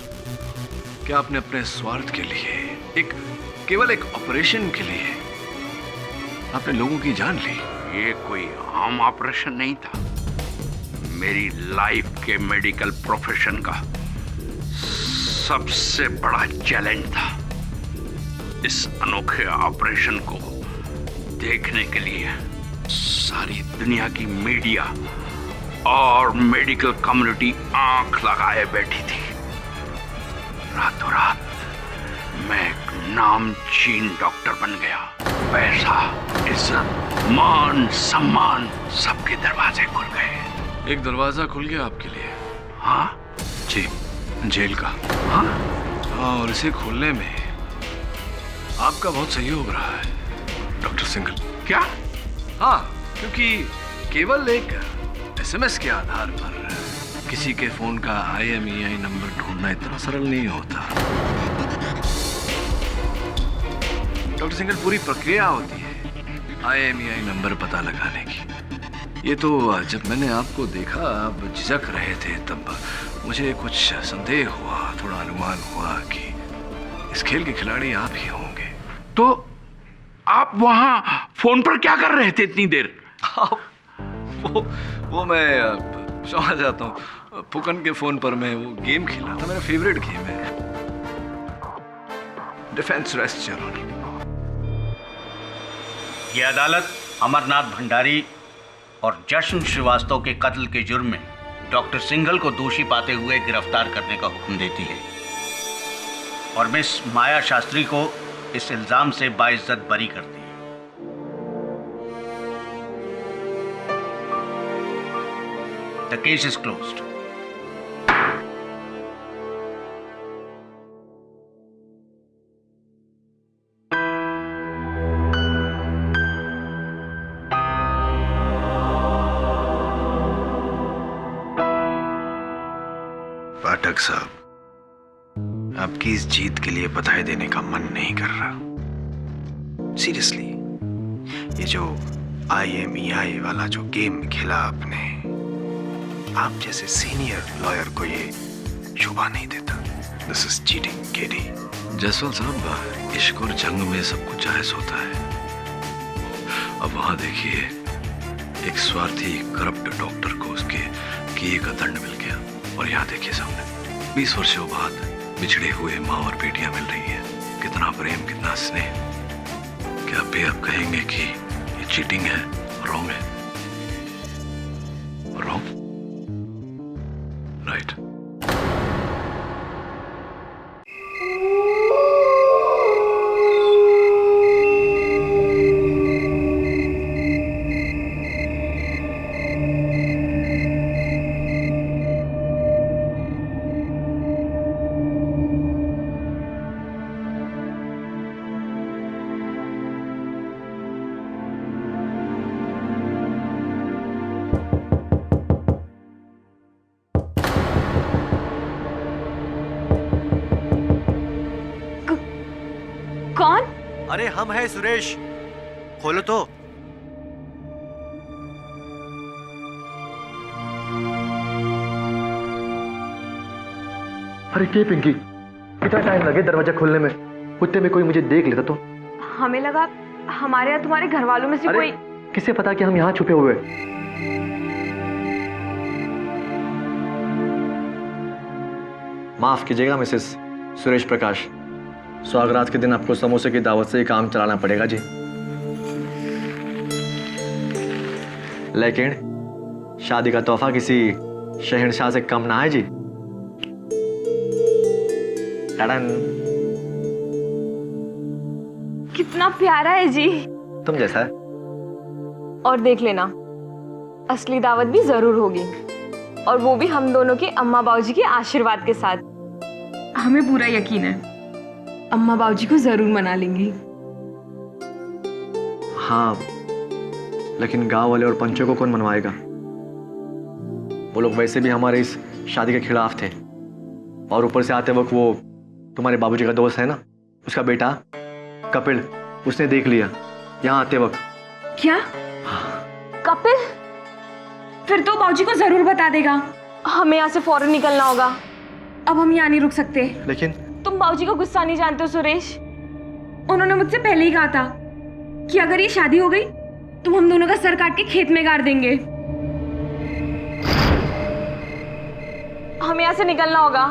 क्या आपने अपने स्वार्थ के लिए, केवल एक ऑपरेशन के लिए आपने लोगों की जान ली। ये कोई आम ऑपरेशन नहीं था, मेरी लाइफ के मेडिकल प्रोफेशन का सबसे बड़ा चैलेंज था। इस अनोखे ऑपरेशन को देखने के लिए सारी दुनिया की मीडिया और मेडिकल कम्युनिटी आंख लगाए बैठी थी। रातों रात मैं एक नामचीन डॉक्टर बन गया। पैसा, इज्जत, मान, सम्मान, सबके दरवाजे खुल गए। एक दरवाजा खुल गया आपके लिए? हाँ जी, जेल का। हाँ, और इसे खोलने में आपका बहुत सहयोग रहा है डॉक्टर सिंघल। क्या? हाँ, क्योंकि केवल एक SMS के आधार पर किसी के फोन का IMEI नंबर ढूंढना इतना सरल नहीं होता। डॉक्टर सिंघल, पूरी प्रक्रिया होती है IMEI नंबर पता लगाने की। ये तो जब मैंने आपको देखा आप झिझक रहे थे तब मुझे कुछ संदेह हुआ, थोड़ा अनुमान हुआ कि इस खेल के खिलाड़ी आप ही होंगे। तो आप वहां फोन पर क्या कर रहे थे इतनी देर? वो मैं समझ जाता हूँ, फुकन के फोन पर मैं वो गेम खेला था, मेरा फेवरेट गेम है, डिफेंस रेस्ट योर ऑनर। ये अदालत अमरनाथ भंडारी और जश्न श्रीवास्तव के कत्ल के जुर्म में डॉक्टर सिंघल को दोषी पाते हुए गिरफ्तार करने का हुक्म देती है और मिस माया शास्त्री को इस इल्जाम से बाइज्जत बरी करती है। The case is closed. Pathak साहब, आपकी इस जीत के लिए बधाई देने का मन नहीं कर रहा। सीरियसली, ये जो IMEI वाला जो गेम खेला आपने, आप जैसे सीनियर लॉयर को ये शोभा नहीं देता। This is cheating, KD. Jaswant साहब, इश्क और जंग में सब कुछ जायज होता है। अब वहां देखिए, एक स्वार्थी करप्ट डॉक्टर को उसके किए का दंड मिल गया, और यहाँ देखिए सामने 20 वर्षों बाद बिछड़े हुए माँ और बेटियां मिल रही है। कितना प्रेम, कितना स्नेह। क्या आप भी आप कहेंगे कि ये चीटिंग है, रॉन्ग है? Wrong, right. कौन? अरे हम हैं सुरेश, खोलो तो। अरे के पिंकी, कितना टाइम लगे दरवाजा खोलने में? कुत्ते में कोई मुझे देख लेता तो। हमें लगा हमारे या तुम्हारे घर वालों में से कोई। किसे पता कि हम यहाँ छुपे हुए? माफ कीजिएगा मिसेस सुरेश प्रकाश, स्वागरात के दिन आपको समोसे की दावत से ही काम चलाना पड़ेगा जी। लेकिन शादी का तोहफा किसी शहंशाह से कम ना है जी। टडन। कितना प्यारा है जी। तुम जैसा है। और देख लेना, असली दावत भी जरूर होगी, और वो भी हम दोनों के अम्मा बाबूजी के आशीर्वाद के साथ। हमें पूरा यकीन है अम्मा बाबूजी को जरूर मना लेंगी। हाँ, लेकिन गांव वाले और पंचों को कौन मनवाएगा? वो लोग वैसे भी हमारे इस शादी के खिलाफ थे, और ऊपर से आते वक्त वो तुम्हारे बाबूजी का दोस्त है ना, उसका बेटा कपिल, उसने देख लिया यहाँ आते वक्त। क्या? कपिल? फिर तो बाबूजी को जरूर बता देगा। हमें यहाँ से फौरन निकलना होगा, अब हम यहाँ नहीं रुक सकते। लेकिन तुम बाबूजी को गुस्सा नहीं जानते हो सुरेश। उन्होंने मुझसे पहले ही कहा था कि अगर ये शादी हो गई तो हम दोनों का सर काट के खेत में गाड़ देंगे। हमें यहाँ से निकलना होगा।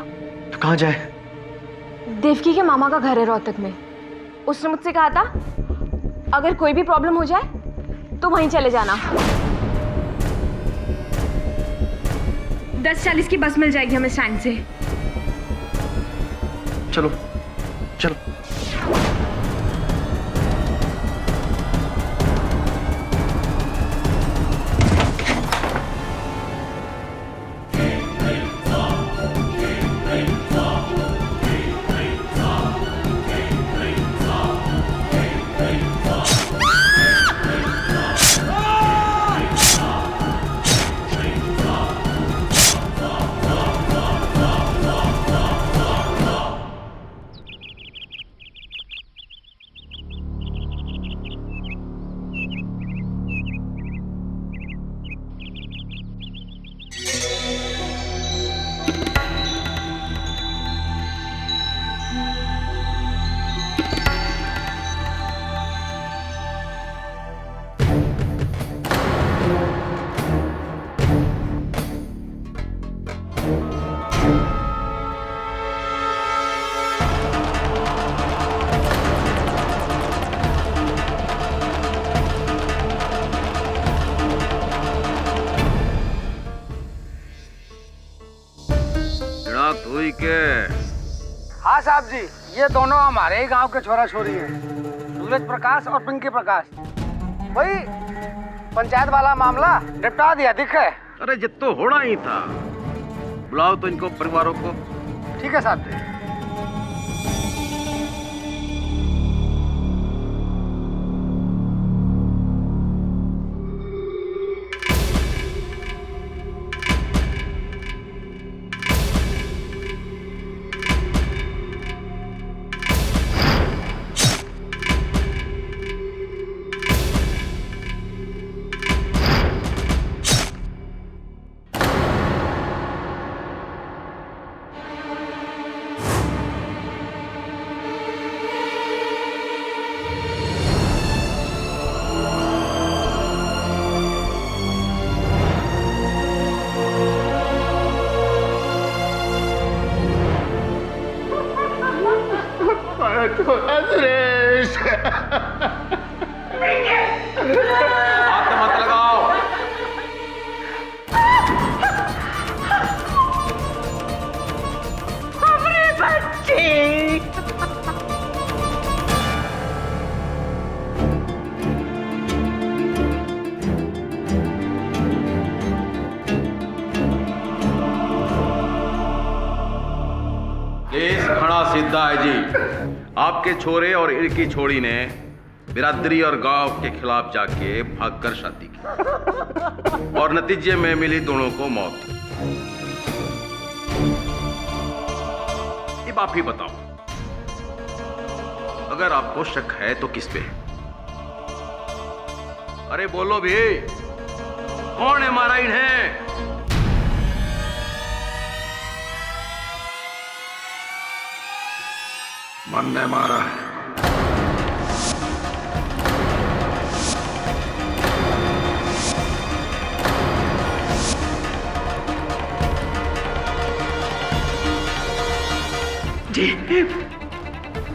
तो कहाँ जाए? देवकी के मामा का घर है रोहतक में। उसने मुझसे कहा था अगर कोई भी प्रॉब्लम हो जाए तो वहीं चले जाना। 10:40 की बस मिल जाएगी हमें स्टैंड से। चलो चलो। बात हुई के? हाँ साहब जी, ये दोनों हमारे ही गांव के छोरा छोरी हैं, सूरज प्रकाश और पिंकी प्रकाश। वही पंचायत वाला मामला निपटा दिया दिखे। अरे जित तो होना ही था। बुलाओ तो इनको परिवारों को। ठीक है साहब जी। हाथ मत लगाओ। हमारे बच्चे। केस खड़ा सीधा है जी। आपके छोरे और इनकी छोड़ी ने बिरादरी और गांव के खिलाफ जाके भागकर शादी की और नतीजे में मिली दोनों को मौत। अब आप ही बताओ, अगर आपको शक है तो किस पे? अरे बोलो भी, कौन है मारा इन्हें? मन ने मारा है।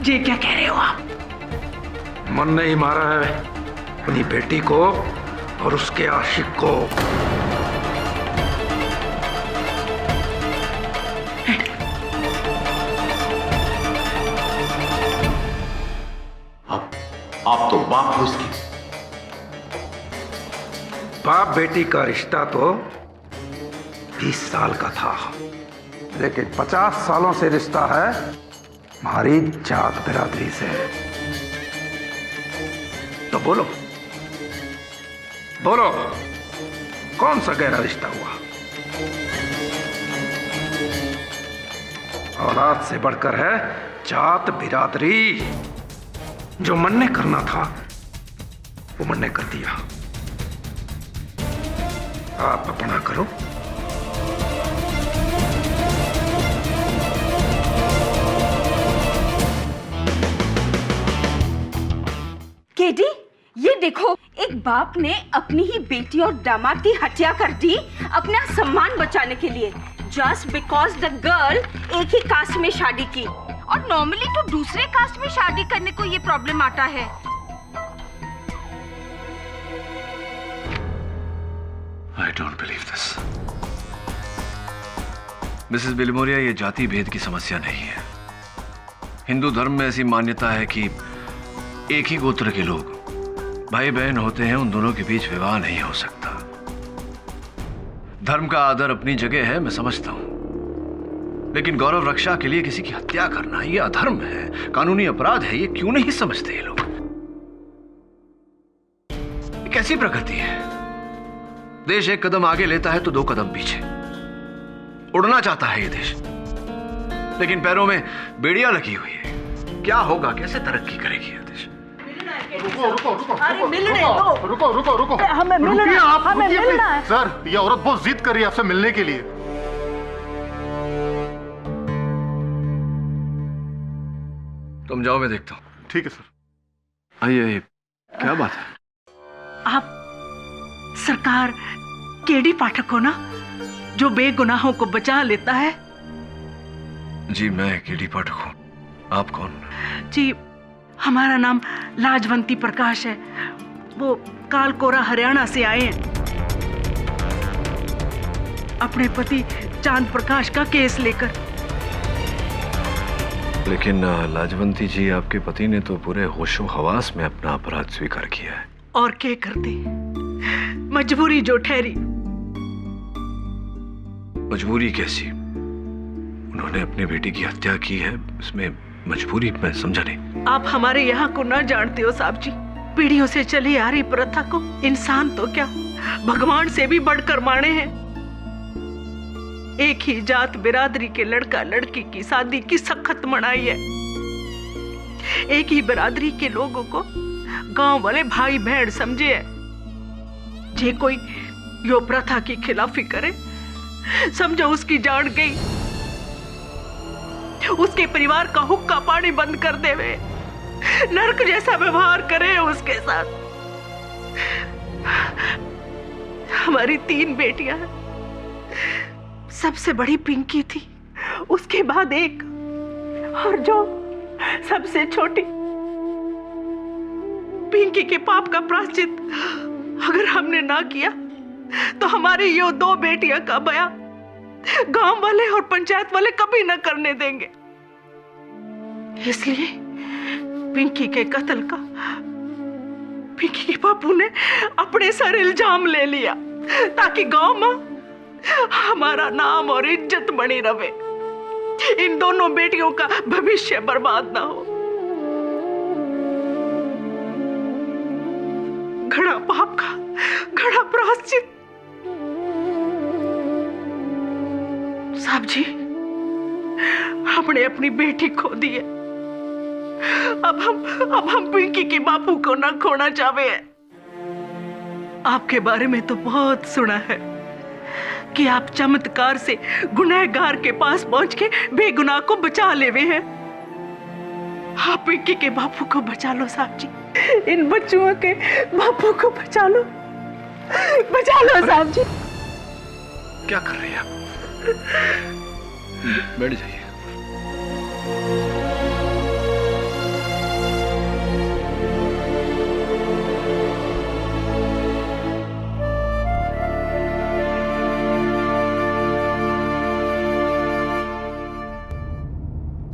जी क्या कह रहे हो आप? मन ने ही मारा है अपनी बेटी को और उसके आशिक को। आप तो बाप हो उसकी। बाप बेटी का रिश्ता तो 20 साल का था, लेकिन 50 सालों से रिश्ता है हमारी जात बिरादरी से। तो बोलो बोलो, कौन सा गहरा रिश्ता हुआ? औलाद से बढ़कर है जात बिरादरी। जो मन ने करना था वो मन ने कर दिया। आप अपना करो। केडी, ये देखो, एक बाप ने अपनी ही बेटी और दामाद की हत्या कर दी अपना सम्मान बचाने के लिए, जस्ट बिकॉज द गर्ल एक ही कास्ट में शादी की। और नॉर्मली तो दूसरे कास्ट में शादी करने को ये प्रॉब्लम आता है। I don't believe this. Mrs Bilimoria, ये जाति भेद की समस्या नहीं है। हिंदू धर्म में ऐसी मान्यता है कि एक ही गोत्र के लोग भाई बहन होते हैं, उन दोनों के बीच विवाह नहीं हो सकता। धर्म का आदर अपनी जगह है, मैं समझता हूं, लेकिन गौरव रक्षा के लिए किसी की हत्या करना ये अधर्म है, कानूनी अपराध है। ये क्यों नहीं समझते ये लोग? ये कैसी प्रकृति है? देश एक कदम आगे लेता है तो 2 कदम पीछे। उड़ना चाहता है ये देश, लेकिन पैरों में बेड़ियां लगी हुई है। क्या होगा? कैसे तरक्की करेगी ये देश? अरे मिलने दो। रुको हमें मिलना है। सर, ये औरत बहुत जिद कर रही है आपसे मिलने के लिए। तुम जाओ, मैं देखता हूं। ठीक है सर। आइए, क्या बात है? आप सरकार केडी पाठक हो ना, जो बेगुनाहों को बचा लेता है? जी, मैं केडी पाठक हूं। आप कौन? जी, हमारा नाम लाजवंती प्रकाश है। वो कालकोरा हरियाणा से आए हैं। अपने पति चांद प्रकाश का केस लेकर। लेकिन लाजवंती जी, आपके पति ने तो पूरे होशो हवास में अपना अपराध स्वीकार किया है। और क्या करते, मजबूरी जो ठहरी। मजबूरी कैसी? उन्होंने अपनी बेटी की हत्या की है, इसमें मजबूरी मैं समझा नहीं। आप हमारे यहाँ को न जानते हो साहब जी। पीढ़ियों से चली आ रही प्रथा को इंसान तो क्या, भगवान से भी बढ़कर माने हैं। एक ही जात बिरादरी के लड़का लड़की की शादी की सख्त मनाही है। एक ही बिरादरी के लोगों को गांव वाले भाई बहन समझे है। जे कोई यो प्रथा की खिलाफी करे, समझो उसकी जान गई। उसके परिवार का हुक्का पानी बंद कर देवे, नरक जैसा व्यवहार करे उसके साथ। हमारी 3 बेटियां हैं। सबसे बड़ी पिंकी थी, उसके बाद एक, और जो सबसे छोटी। पिंकी के पाप का प्रायश्चित अगर हमने ना किया तो हमारी ये 2 बेटियां का बया गांव वाले और पंचायत वाले कभी न करने देंगे। इसलिए पिंकी के कत्ल का पिंकी के बापू ने अपने सर इल्जाम ले लिया, ताकि गांव में हमारा नाम और इज्जत बनी रहे, इन दोनों बेटियों का भविष्य बर्बाद ना हो। घड़ा पाप का घड़ा प्रायश्चित। साहब जी, हमने अपनी बेटी खो दी है। अब हम पिंकी के बापू को ना खोना चाहते हैं। आपके बारे में तो बहुत सुना है कि आप चमत्कार से गुनहगार के पास पहुंच के बेगुनाह को बचा लेवे हैं। आप पिंकी के बापू को बचा लो साहब जी, इन बच्चों के बापू को बचा लो साहब जी। क्या कर रही हैं आप? बैठ जाइए।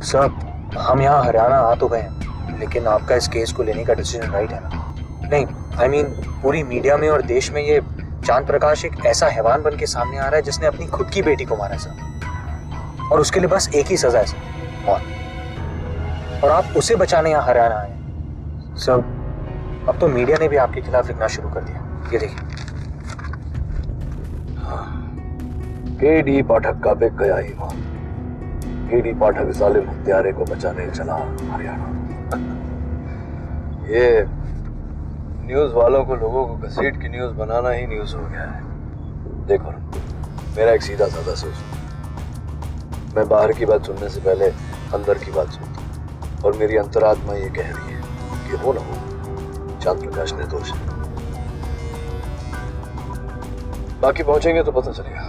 साहब, हम यहाँ हरियाणा आ तो गए हैं, लेकिन आपका इस केस को लेने का डिसीजन राइट है ना? नहीं, I mean, पूरी मीडिया में और देश में ये चांद प्रकाश एक ऐसा हैवान बन के सामने आ रहा है जिसने अपनी खुद की बेटी को मारा सर, और उसके लिए बस एक ही सजा है सर, मौत। और आप उसे बचाने यहाँ हरियाणा आए सर। अब तो मीडिया ने भी आपके खिलाफ लिखना शुरू कर दिया। ये देखिए। केडी पाठक का बिक गया ईमान। केडी पाठक जालिम हत्यारे को बचाने चला हरियाणा। ये न्यूज वालों को लोगों को घसीट की न्यूज बनाना ही न्यूज हो गया है। देखो, मेरा एक सीधा साधा सोच, मैं बाहर की बात सुनने से पहले अंदर की बात सुनता हूँ, और मेरी अंतरात्मा ये कह रही है कि हो ना हो, चांद प्रकाश ने दोष है। बाकी पहुंचेंगे तो पता चलेगा।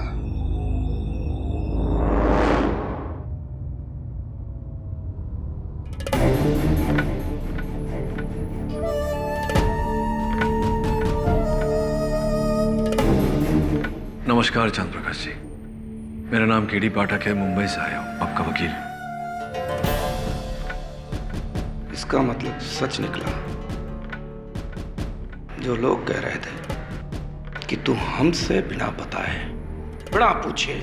नमस्कार चांद प्रकाश जी, मेरा नाम केडी पाठक है, मुंबई से आया हूँ, आपका वकील। इसका मतलब सच निकला जो लोग कह रहे थे कि तू हमसे बिना बताए, बिना पूछे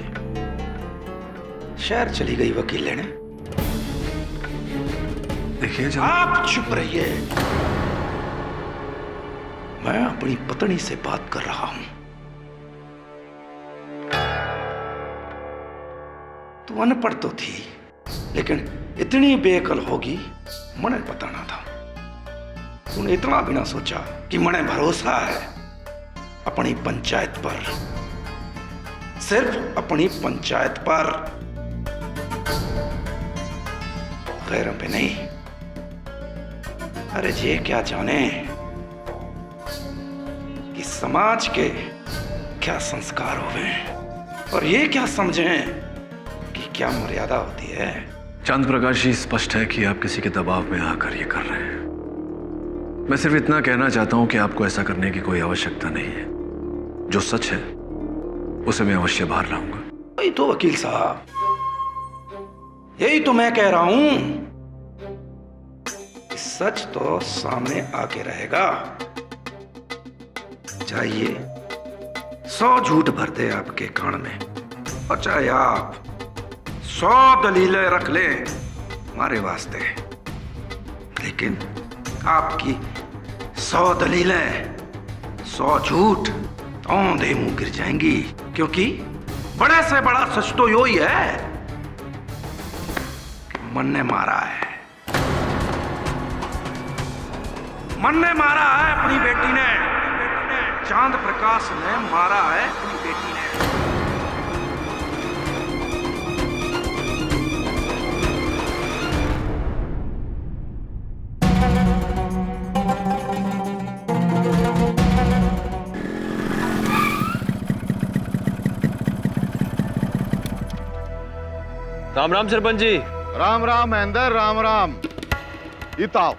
शहर चली गई वकील लेने। देखिए, आप चुप रहिए, मैं अपनी पत्नी से बात कर रहा हूं। तू अनपढ़ तो थी, लेकिन इतनी बेअकल होगी मने पता ना था। तूने इतना भी ना सोचा कि मने भरोसा है अपनी पंचायत पर, सिर्फ अपनी पंचायत पर, गैरों पे नहीं। अरे ये क्या जाने कि समाज के क्या संस्कार होवे, और ये क्या समझें कि क्या मर्यादा होती है। चांद प्रकाश जी, स्पष्ट है कि आप किसी के दबाव में आकर ये कर रहे हैं। मैं सिर्फ इतना कहना चाहता हूं कि आपको ऐसा करने की कोई आवश्यकता नहीं है। जो सच है उसे मैं अवश्य बाहर लाऊंगा। वही तो वकील साहब, यही तो मैं कह रहा हूं कि सच तो सामने आके रहेगा। चाहिए 100 झूठ भर दे आपके कान में, और चाहे आप 100 दलीलें रख लें हमारे वास्ते, लेकिन आपकी 100 दलीलें 100 झूठ औंधे मुंह गिर जाएंगी, क्योंकि बड़े से बड़ा सच तो यो ही है कि मन ने मारा है। मन ने मारा है अपनी बेटी ने, चांद प्रकाश ने मारा है अपनी बेटी ने। राम राम सरपंच जी। राम राम महेंद्र, राम राम। इताओ।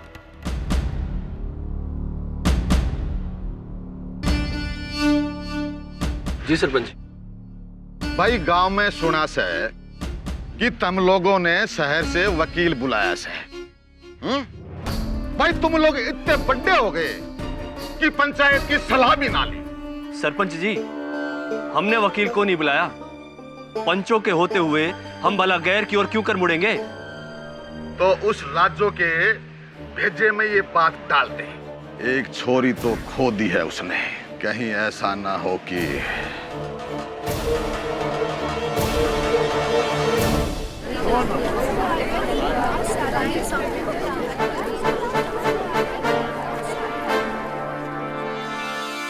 जी सरपंच। भाई गांव में सुना से कि तुम लोगों ने शहर से वकील बुलाया से। भाई तुम लोग इतने बड़े हो गए कि पंचायत की सलाह भी ना ली। सरपंच जी, हमने वकील को नहीं बुलाया। पंचों के होते हुए हम भला गैर की ओर क्यों कर मुड़ेंगे? तो उस लाजो के भेजे में ये बात डाल दे। एक छोरी तो खो दी है उसने, कहीं ऐसा ना हो कि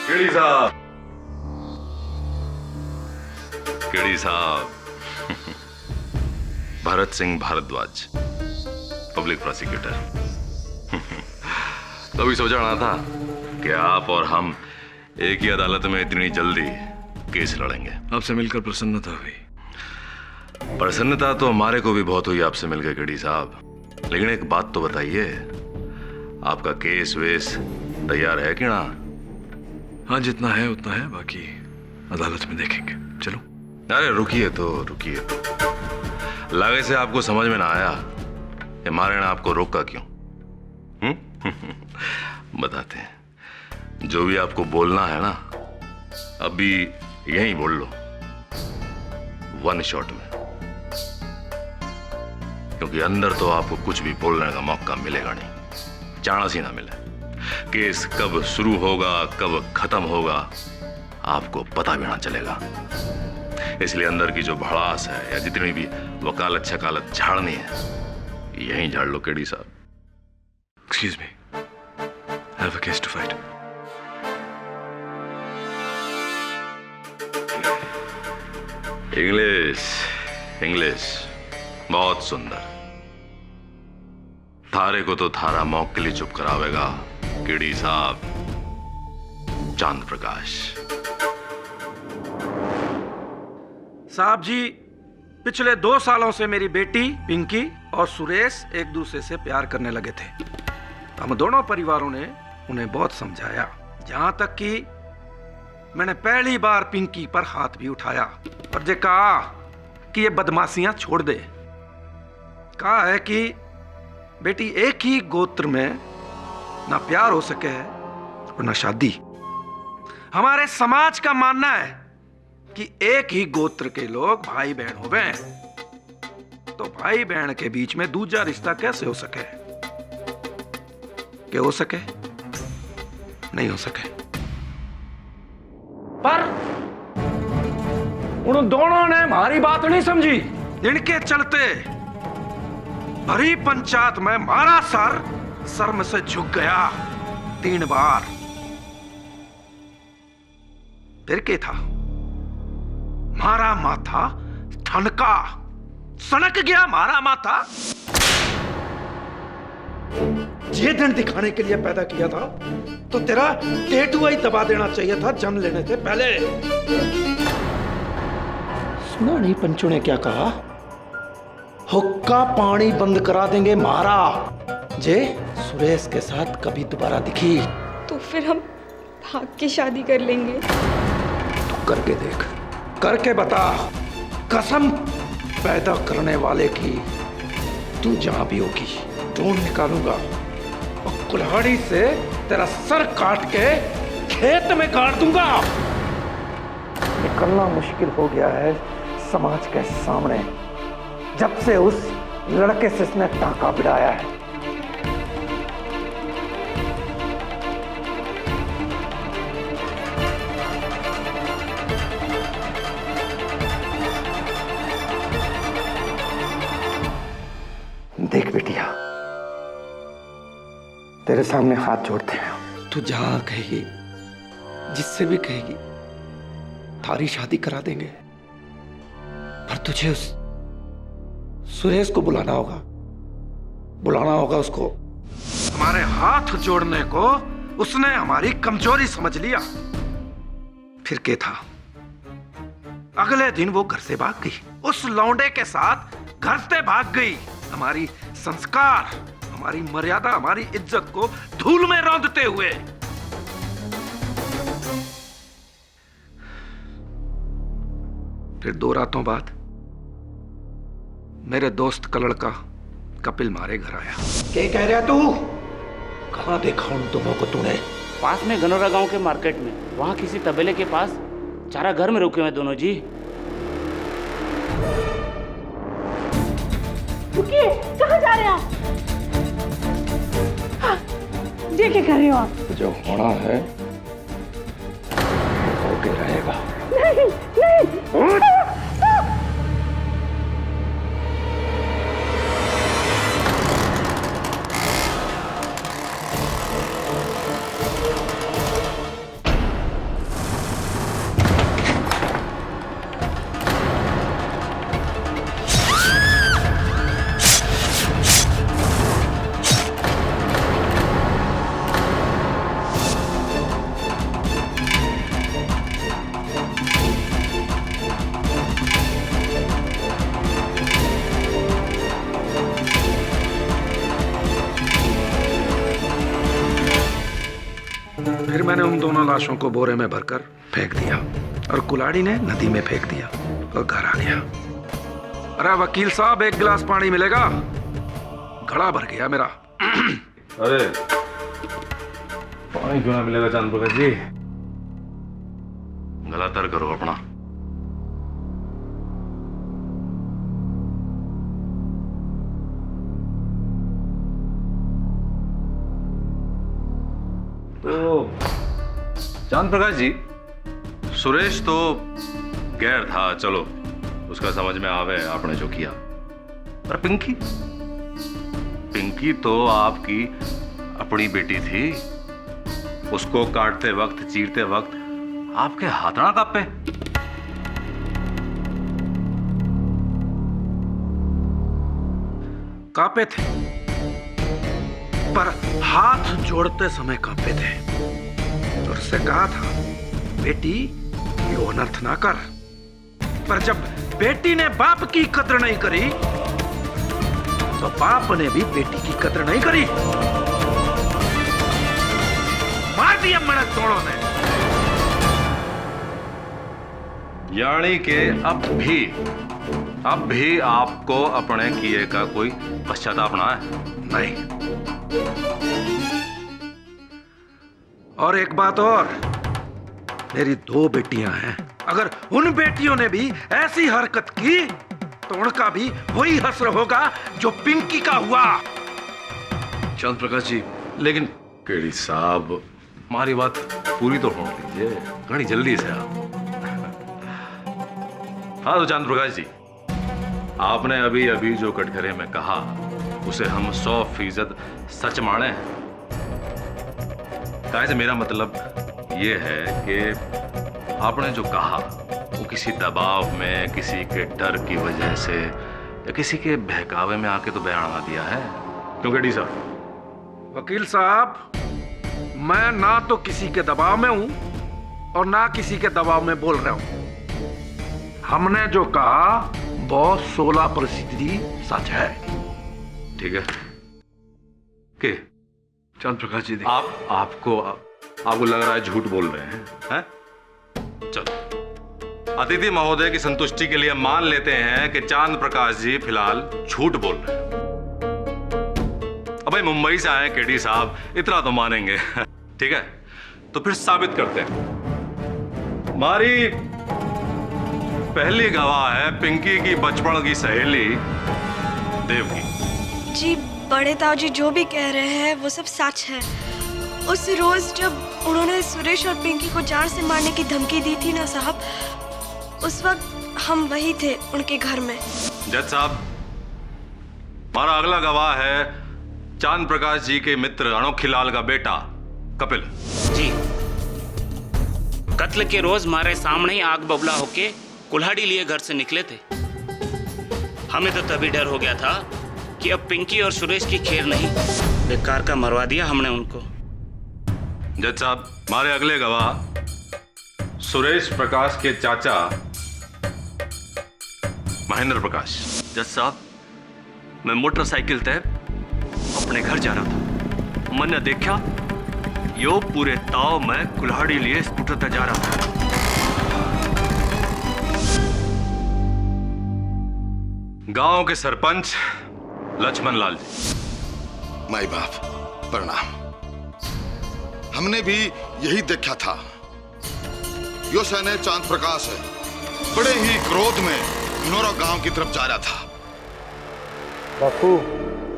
केड़ी साहब, केड़ी साहब, भरत सिंह भारद्वाज, पब्लिक प्रोसिक्यूटर। तभी सोचा ना था कि आप और हम एक ही अदालत में इतनी जल्दी केस लड़ेंगे। आपसे मिलकर प्रसन्नता हुई। प्रसन्नता तो हमारे को भी बहुत हुई आपसे मिलकर केडी साहब, लेकिन एक बात तो बताइए, आपका केस वेस तैयार है कि ना? हाँ, जितना है उतना है, बाकी अदालत में देखेंगे। चलो। अरे रुकिए तो, रुकिए तो। लगे से आपको समझ में ना आया कि मारे ने आपको रोका क्यों? बताते हैं। जो भी आपको बोलना है ना, अभी यहीं बोल लो, 1 शॉट में, क्योंकि अंदर तो आपको कुछ भी बोलने का मौका मिलेगा नहीं, चांस ही ना मिले। केस कब शुरू होगा, कब खत्म होगा, आपको पता भी ना चलेगा। इसलिए अंदर की जो भड़ास है या जितनी भी वकालत छकालत झाड़नी है, यहीं झाड़ लो केडी साहब। Excuse me. I have a case to fight. English, English बहुत सुंदर। थारे को तो थारा मौक के लिए चुप करावेगा केडी साहब, चांद प्रकाश। साहब जी, पिछले 2 सालों से मेरी बेटी पिंकी और सुरेश एक दूसरे से प्यार करने लगे थे। हम दोनों परिवारों ने उन्हें बहुत समझाया, जहां तक कि मैंने पहली बार पिंकी पर हाथ भी उठाया और जे कहा कि ये बदमाशियां छोड़ दे। कहा है कि बेटी, एक ही गोत्र में ना प्यार हो सके है और ना शादी। हमारे समाज का मानना है कि एक ही गोत्र के लोग भाई बहन हो गए, तो भाई बहन के बीच में दूसरा रिश्ता कैसे हो सके? क्या हो सके? नहीं हो सके। पर उन दोनों ने हमारी बात नहीं समझी। इनके चलते भरी पंचायत में मारा सर शर्म से झुक गया 3 बार। फिर क्या था? मारा माथा ठनका, सनक गया मारा माथा। ये दिन दिखाने के लिए पैदा किया था, तो तेरा टेटुआ ही दबा देना चाहिए था जन्म लेने से पहले। सुना नहीं पंचों ने क्या कहा? हुक्का पानी बंद करा देंगे मारा जे सुरेश के साथ कभी दोबारा दिखी तो फिर हम भाग के शादी कर लेंगे। तू करके देख, करके बता। कसम पैदा करने वाले की, तू जहां भी होगी ढूंढ निकालूंगा और कुल्हाड़ी से तेरा सर काट के खेत में गाड़ दूंगा। निकलना मुश्किल हो गया है समाज के सामने जब से उस लड़के से इसने टाका भिड़ाया है। देख बेटिया, तेरे सामने हाथ जोड़ते हैं, तू जहां कहेगी, जिससे भी कहेगी, थारी शादी करा देंगे। पर तुझे उस सुरेश को बुलाना होगा उसको। हमारे हाथ जोड़ने को उसने हमारी कमजोरी समझ लिया। फिर क्या था, अगले दिन वो घर से भाग गई, उस लौंडे के साथ घर से भाग गई। हमारी संस्कार, हमारी मर्यादा, हमारी इज्जत को धूल में रौंदते हुए। फिर 2 रातों बाद मेरे दोस्त का लड़का कपिल मारे घर आया। क्या कह रहा तू? कहां देखा उन दोनों को तूने? पास में गनौरा गांव के मार्केट में, वहां किसी तबेले के पास चारा घर में रुके हुए दोनों जी। रुकिए, कहाँ जा रहे हैं आप? ये क्या कर रहे हो आप? जो होना है होके रहेगा। नहीं, नहीं। फिर मैंने उन दोनों लाशों को बोरे में भरकर फेंक दिया और कुल्हाड़ी ने नदी में फेंक दिया और घर आ गया। अरे वकील साहब, 1 गिलास पानी मिलेगा? घड़ा भर गया मेरा। अरे पानी क्यों ना मिलेगा चांद प्रकाश जी? गला तर करो अपना। तो चांद प्रकाश जी, सुरेश तो गैर था, चलो उसका समझ में आवे आपने जो किया। पर पिंकी, पिंकी तो आपकी अपनी बेटी थी। उसको काटते वक्त, चीरते वक्त आपके हाथ ना कांपे? कांपे थे, पर हाथ जोड़ते समय कांपे थे। और उससे कहा था, बेटी ये अनर्थ ना कर। पर जब बेटी ने बाप की कद्र नहीं करी, तो बाप ने भी बेटी की कद्र नहीं करी। मार दिया मणक दोनों ने। यानी कि अब भी आपको अपने किए का कोई पश्चाताप ना है? नहीं। और एक बात और, मेरी 2 बेटियां हैं। अगर उन बेटियों ने भी ऐसी हरकत की तो उनका भी वही हश्र होगा जो पिंकी का हुआ। चांद प्रकाश जी, लेकिन केड़ी साहब, हमारी बात पूरी तो होने लीजिए, घनी जल्दी से आप। हाँ तो चांद प्रकाश जी, आपने अभी अभी जो कटघरे में कहा उसे हम 100% सच माने हैं। काहे से मेरा मतलब ये है कि आपने जो कहा वो किसी दबाव में, किसी के डर की वजह से या किसी के बहकावे में आके तो बयान ना दिया है। क्योंकि डी साहब, वकील साहब, मैं ना तो किसी के दबाव में हूं और ना किसी के दबाव में बोल रहा हूं। हमने जो कहा वो 16% सच है। ठीक है के चांद प्रकाश जी, आपको लग रहा है झूठ बोल रहे हैं? चलो, अतिथि महोदय की संतुष्टि के लिए मान लेते हैं कि चांद प्रकाश जी फिलहाल झूठ बोल रहे हैं। अब भाई मुंबई से आए केडी साहब, इतना तो मानेंगे। ठीक है, तो फिर साबित करते हैं। हमारी पहली गवाह है पिंकी की बचपन की सहेली देवकी। जी बड़े ताऊ जी जो भी कह रहे हैं वो सब सच है। उस रोज जब उन्होंने सुरेश और पिंकी को जान से मारने की धमकी दी थी ना साहब, उस वक्त हम वही थे उनके घर में। जज साहब, हमारा अगला गवाह है चांद प्रकाश जी के मित्र अनोखीलाल का बेटा कपिल जी। कत्ल के रोज हमारे सामने ही आग बबूला होके कुल्हाड़ी लिए घर से निकले थे। हमें तो तभी डर हो गया था कि अब पिंकी और सुरेश की खैर नहीं, बेकार का मरवा दिया हमने उनको। जज साहब, हमारे अगले गवाह सुरेश प्रकाश के चाचा महेंद्र प्रकाश। जज साहब, मैं मोटरसाइकिल तय अपने घर जा रहा था। मैंने देखा यो पूरे ताव में कुल्हाड़ी लिए स्कूटर तक जा रहा था। गांव के सरपंच लक्ष्मण लाल जी। माई बाप प्रणाम। हमने भी यही देखा था। यो सैने चांद प्रकाश है, बड़े ही क्रोध में नोरा गांव की तरफ जा रहा था। बापू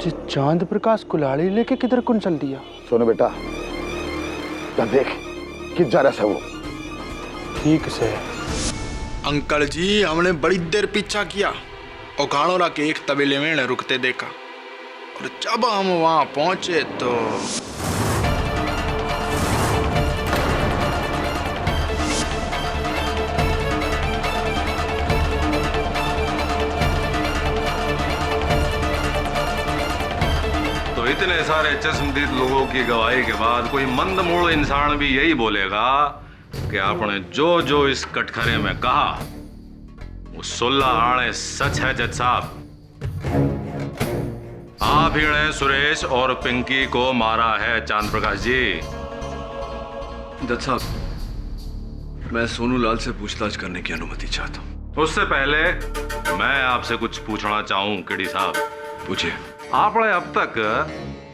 जी, चांद प्रकाश कुल्हाड़ी लेके किधर कौन चल दिया? सोनू बेटा, देख किस जा रहा है वो। ठीक से। अंकल जी, हमने बड़ी देर पीछा किया और गाणोरा के एक तबेले में रुकते देखा, और जब हम वहां पहुंचे तो इतने सारे चश्मदीद लोगों की गवाही के बाद कोई मंदमूल इंसान भी यही बोलेगा कि आपने जो जो इस कटघरे में कहा वो 16 आने सच है। जज साहब, आप ही ने सुरेश और पिंकी को मारा है चांद प्रकाश जी। जज साहब, मैं सोनू लाल से पूछताछ करने की अनुमति चाहता हूं। उससे पहले मैं आपसे कुछ पूछना चाहूं केडी साहब। पूछिए। आपने अब तक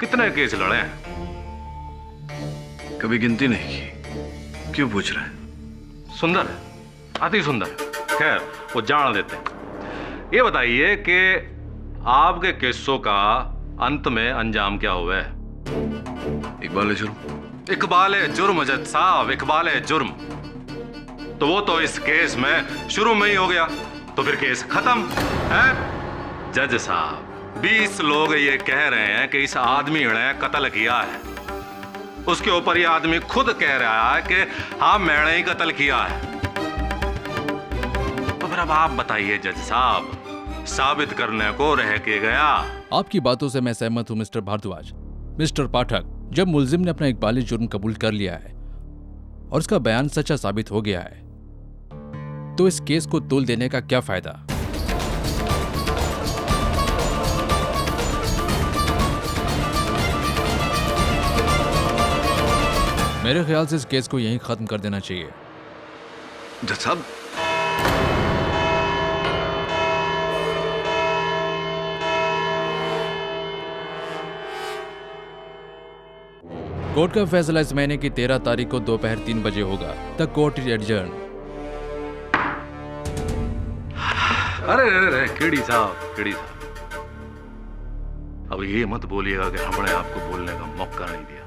कितने केस लड़े हैं? कभी गिनती नहीं की। क्यों पूछ रहे हैं? सुंदर है, अति सुंदर है। खैर, वो जान देते हैं। ये बताइए कि आपके केसों का अंत में अंजाम क्या हुआ है? इकबाल जुर्म। इकबाल जुर्म जज साहब, इकबाल जुर्म। तो वो तो इस केस में शुरू में ही हो गया, तो फिर केस खत्म है। जज साहब, 20 लोग ये कह रहे हैं कि इस आदमी ने कत्ल किया है। उसके ऊपर ये आदमी खुद कह रहा है कि हाँ मैंने ही कत्ल किया है। तो फिर अब आप बताइए जज साहब, साबित करने को रह के गया। आपकी बातों से मैं सहमत हूं मिस्टर भारद्वाज। मिस्टर पाठक, जब मुलजिम ने अपना इकबाली जुर्म कबूल कर लिया है और उसका बयान सच्चा साबित हो गया है, तो इस केस को तोल देने का क्या फायदा? मेरे ख्याल से इस केस को यहीं खत्म कर देना चाहिए। जज साहब, कोर्ट का फैसला इस महीने की 13 तारीख को दोपहर 3 बजे होगा। The court is adjourn. अरे केडी साहब, केडी साहब, अब ये मत बोलिएगा कि हमने आपको बोलने का मौका नहीं दिया।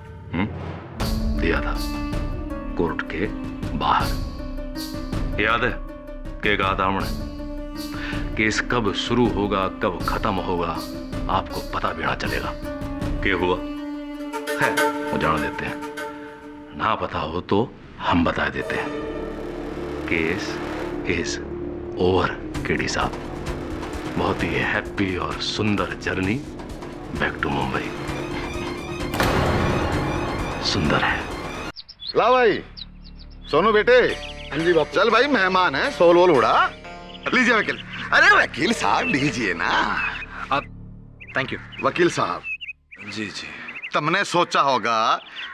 दिया था, कोर्ट के बाहर। याद है क्या कहा था हमने? केस कब शुरू होगा, कब खत्म होगा, आपको पता भी ना चलेगा। क्या हुआ? है वो जान देते हैं, ना पता हो तो हम बता देते हैं। केस इज ओवर केडी साहब। बहुत ही हैप्पी और सुंदर जर्नी बैक टू मुंबई। सुंदर है। ला भाई, सोनू बेटे। हाँ जी बाप। चल भाई, मेहमान है, सोल वोल उड़ा लीजिए वकील। अरे वकील साहब लीजिए ना। थैंक यू वकील साहब। जी जी। तुमने सोचा होगा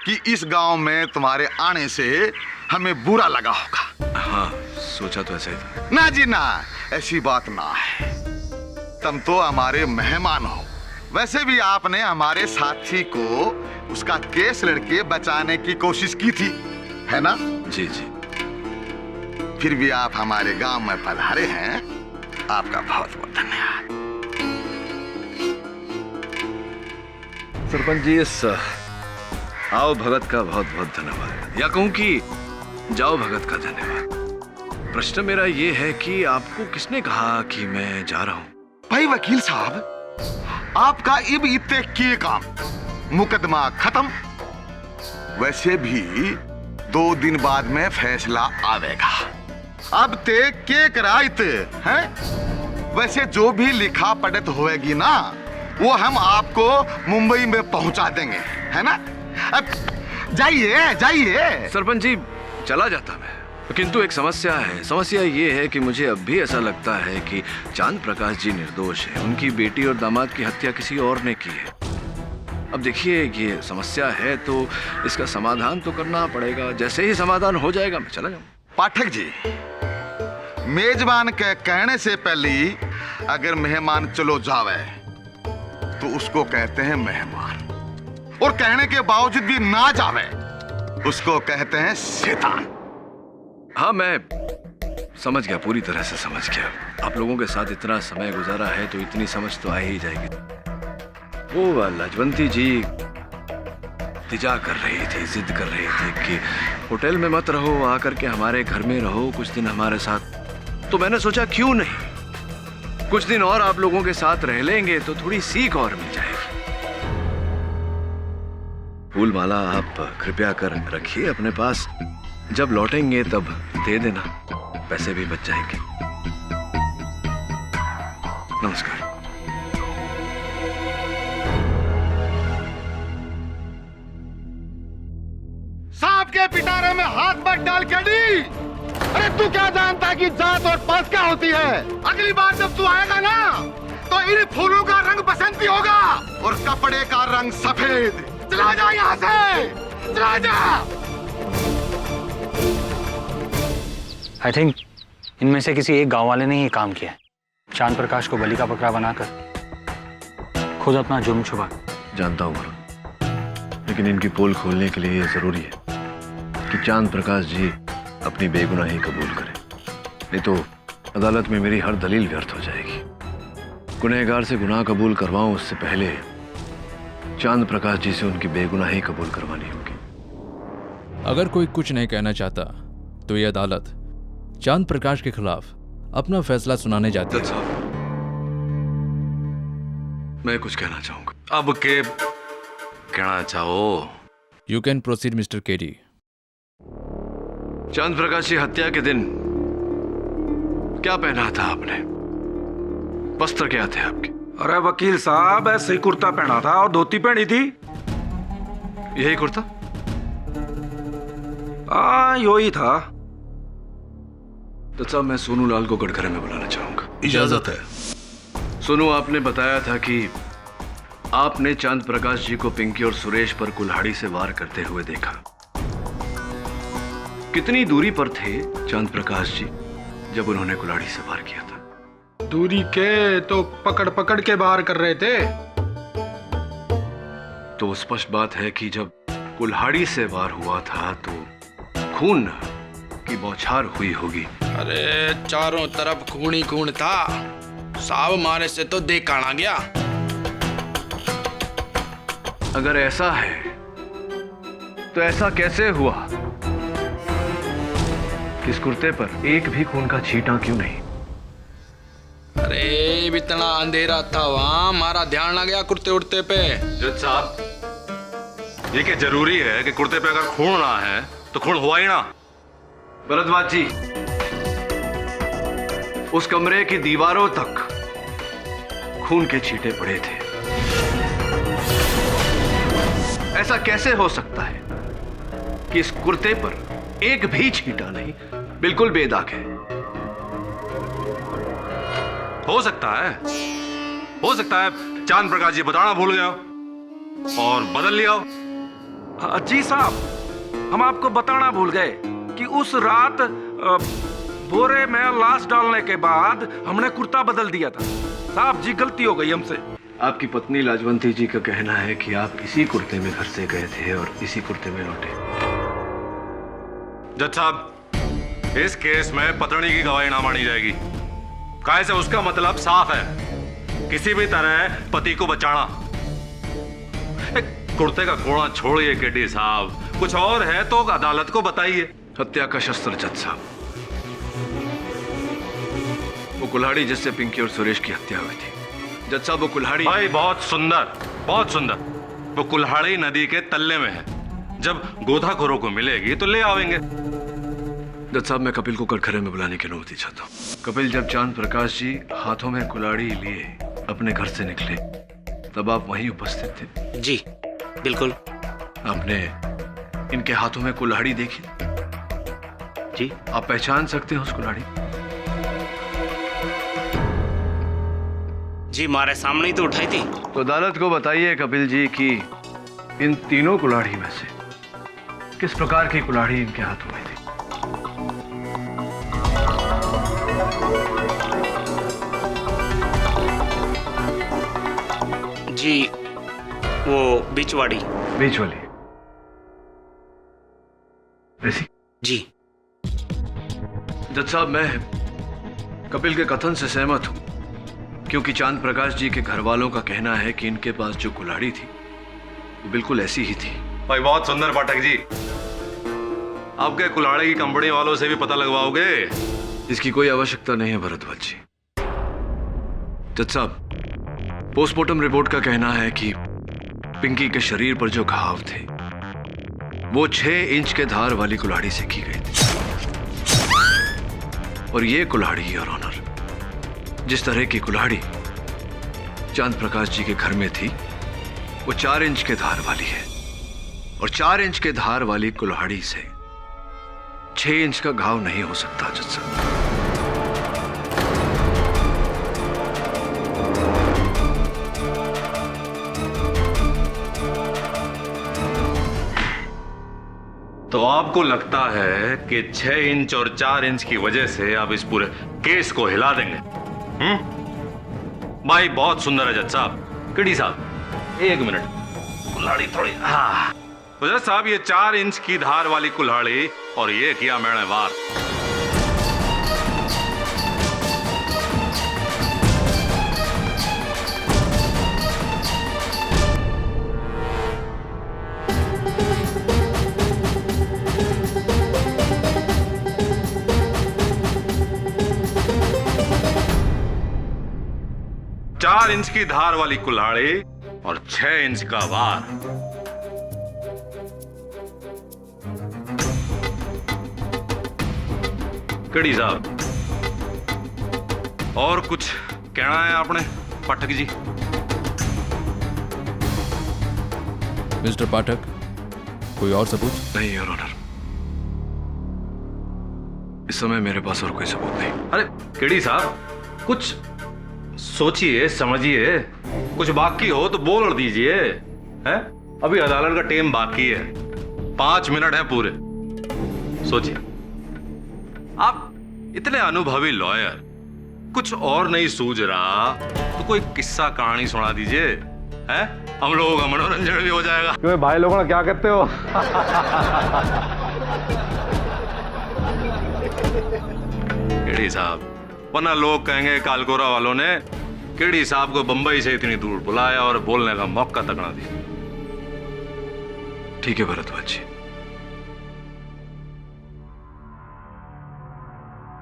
कि इस गांव में तुम्हारे आने से हमें बुरा लगा होगा। हाँ, सोचा तो ऐसा ही था। ना जी ना, ऐसी बात ना है। तुम तो हमारे मेहमान हो, वैसे भी आपने हमारे साथी को उसका केस लड़के बचाने की कोशिश की थी, है ना? जी जी। फिर भी आप हमारे गांव में पधारे हैं, आपका बहुत बहुत धन्यवाद। सरपंच जी, इस आओ भगत का बहुत बहुत धन्यवाद, या कहूं कि जाओ भगत का धन्यवाद। प्रश्न मेरा ये है कि आपको किसने कहा कि मैं जा रहा हूं? भाई वकील साहब, आपका इब इत्ते के काम, मुकदमा खत्म। वैसे भी 2 दिन बाद में फैसला आवेगा। अब ते के कराइते हैं? वैसे जो भी लिखा पढ़त होएगी ना, वो हम आपको मुंबई में पहुंचा देंगे, है ना? अब जाइए जाइए। सरपंच जी, चला जाता मैं, किंतु एक समस्या है। समस्या ये है कि मुझे अब भी ऐसा लगता है कि चांद प्रकाश जी निर्दोष है। उनकी बेटी और दामाद की हत्या किसी और ने की है। अब देखिए, ये समस्या है तो इसका समाधान तो करना पड़ेगा। जैसे ही समाधान हो जाएगा मैं चला जाऊंगा। पाठक जी, मेजबान के कहने से पहले ही अगर मेहमान चलो जावे तो उसको कहते हैं मेहमान, और कहने के बावजूद भी ना जावे उसको कहते हैं शैतान। हाँ, मैं समझ गया, पूरी तरह से समझ गया। आप लोगों के साथ इतना समय गुजारा है तो इतनी समझ तो आ ही जाएगी। वो लाजवंती जी तिजा कर रही थी, जिद कर रही थी कि होटल में मत रहो, आकर के हमारे घर में रहो कुछ दिन हमारे साथ। तो मैंने सोचा क्यों नहीं, कुछ दिन और आप लोगों के साथ रह लेंगे तो थोड़ी सीख और मिल जाएगी। फूल माला आप कृपया कर रखिए अपने पास, जब लौटेंगे तब दे देना, पैसे भी बच जाएंगे। नमस्कार। सांप के पिटारे में हाथ मत डाल के डी। अरे तू क्या जानता है कि जात और पास क्या होती है? अगली बार जब तू आएगा ना तो इन फूलों का रंग बसंती होगा और कपड़े का रंग सफेद। चला जा यहाँ से, चला जा। आई थिंक इनमें से किसी एक गांव वाले ने ही काम किया है, चांद प्रकाश को बलि का बकरा बनाकर खुद अपना जुर्म छुपा। जानता हूँ, लेकिन इनकी पोल खोलने के लिए ये जरूरी है कि चांद प्रकाश जी अपनी बेगुनाही कबूल करें, नहीं तो अदालत में मेरी हर दलील व्यर्थ हो जाएगी। गुनहगार से गुनाह कबूल करवाऊं उससे पहले चांद प्रकाश जी से उनकी बेगुनाही कबूल करवानी होगी। अगर कोई कुछ नहीं कहना चाहता तो ये अदालत चांद प्रकाश के खिलाफ अपना फैसला सुनाने जाती है। मैं कुछ कहना चाहूंगा। अब के कहना चाहो? You can proceed mister KD. चांद प्रकाश की हत्या के दिन क्या पहना था आपने? वस्त्र क्या थे आपके? अरे वकील साहब, ऐसे ही कुर्ता पहना था और धोती पहनी थी। यही कुर्ता? हाँ, यही था। तो साहब, मैं सोनू लाल को गड़खरे में बुलाना चाहूंगा। इजाजत है। सोनू, आपने बताया था कि आपने चांद प्रकाश जी को पिंकी और सुरेश पर कुल्हाड़ी से वार करते हुए देखा। कितनी दूरी पर थे चांद प्रकाश जी जब उन्होंने कुल्हाड़ी से वार किया था? दूरी के तो पकड़ पकड़ के बाहर कर रहे थे। तो स्पष्ट बात है कि जब कुल्हाड़ी से वार हुआ था तो खून की बौछार हुई होगी। अरे चारों तरफ खून ही खून था, साव मारे से तो देखा ना गया। अगर ऐसा है तो ऐसा कैसे हुआ कि इस कुर्ते पर एक भी खून का छींटा क्यों नहीं? अरे इतना अंधेरा था वहां, हमारा ध्यान आ गया कुर्ते उड़ते पे। जज साहब, ये क्या जरूरी है कि कुर्ते पे अगर खून ना है तो खून हुआ ही ना? भरद्वाज जी, उस कमरे की दीवारों तक खून के छींटे पड़े थे। ऐसा कैसे हो सकता है कि इस कुर्ते पर एक भी छींटा नहीं, बिल्कुल बेदाग है? हो सकता है चांद प्रकाश जी बताना भूल गया और बदल लिया हो। जी साहब, हम आपको बताना भूल गए कि उस रात बोरे में लाश डालने के बाद हमने कुर्ता बदल दिया था। साहब जी, गलती हो गई हमसे। आपकी पत्नी लाजवंती जी का कहना है कि आप इसी कुर्ते में घर से गए थे और इसी कुर्ते में लौटे। जज साहब, इस केस में पत्नी की गवाही ना मानी जाएगी। काहे से उसका मतलब साफ है, किसी भी तरह पति को बचाना। कुर्ते का कोड़ा छोड़िए केडी साहब, कुछ और है तो अदालत को बताइए। हत्या का शस्त्र जज साहब, वो कुल्हाड़ी जिससे पिंकी और सुरेश की हत्या हुई थी। जज साहब वो कुल्हाड़ी। भाई बहुत सुंदर, बहुत सुंदर। वो कुल्हाड़ी नदी के तल्ले में है, जब गोधाखोरों को मिलेगी तो ले आवेंगे। जज साहब मैं कपिल को कटघरे में बुलाने की अनुमति चाहता हूँ। कपिल, जब चांद प्रकाश जी हाथों में कुल्हाड़ी लिए अपने घर से निकले तब आप वहीं उपस्थित थे? जी बिल्कुल। आपने इनके हाथों में कुल्हाड़ी देखी? जी। आप पहचान सकते हैं उस कुल्हाड़ी? जी हमारे सामने ही तो उठाई थी। तो अदालत को बताइए कपिल जी कि इन तीनों कुल्हाड़ी में से किस प्रकार की कुल्हाड़ी इनके हाथों में थी? जी वो बीच वाली। बीच वाली? ऐसी? जी। जज साहब मैं कपिल के कथन से सहमत हूं, क्योंकि चांद प्रकाश जी के घर वालों का कहना है कि इनके पास जो कुल्हाड़ी थी वो बिल्कुल ऐसी ही थी। भाई बहुत सुंदर पाठक जी, आपके कुल्हाड़ी की कंपनी वालों से भी पता लगवाओगे? इसकी कोई आवश्यकता नहीं है भरद्वाज जी। जज साहब, पोस्टमार्टम रिपोर्ट का कहना है कि पिंकी के शरीर पर जो घाव थे वो 6 इंच के धार वाली कुल्हाड़ी से की गई थी। और ये कुल्हाड़ी, योर ऑनर, जिस तरह की कुल्हाड़ी चांद प्रकाश जी के घर में थी वो 4 इंच के धार वाली है। और 4 इंच के धार वाली कुल्हाड़ी से 6 इंच का घाव नहीं हो सकता जज साहब। तो आपको लगता है कि 6 इंच और 4 इंच की वजह से आप इस पूरे केस को हिला देंगे? भाई बहुत सुंदर है जज साहब। किडी साहब 1 मिनट, कुल्हाड़ी थोड़ी। हाँ तो जज साहब, ये 4 इंच की धार वाली कुल्हाड़ी और ये किया मैंने वार। चार इंच की धार वाली कुल्हाड़ी और 6 इंच का वार। कड़ी साहब और कुछ कहना है आपने पाठक जी? मिस्टर पाठक, कोई और सबूत? नहीं योर ऑनर, इस समय मेरे पास और कोई सबूत नहीं। अरे केडी साहब, कुछ सोचिए समझिए, कुछ बाकी हो तो बोल दीजिए। हैं? अभी अदालत का टाइम बाकी है, 5 मिनट है पूरे। सोचिए, आप इतने अनुभवी लॉयर, कुछ और नहीं सूझ रहा तो कोई किस्सा कहानी सुना दीजिए। हैं? हम लोगों का मनोरंजन भी हो जाएगा। क्यों भाई लोगों ने क्या कहते हो? केडी साहब, वरना लोग कहेंगे कालकोरा वालों ने केडी साहब को बंबई से इतनी दूर बुलाया और बोलने का मौका तक ना दिया। ठीक है भरद्वाज जी,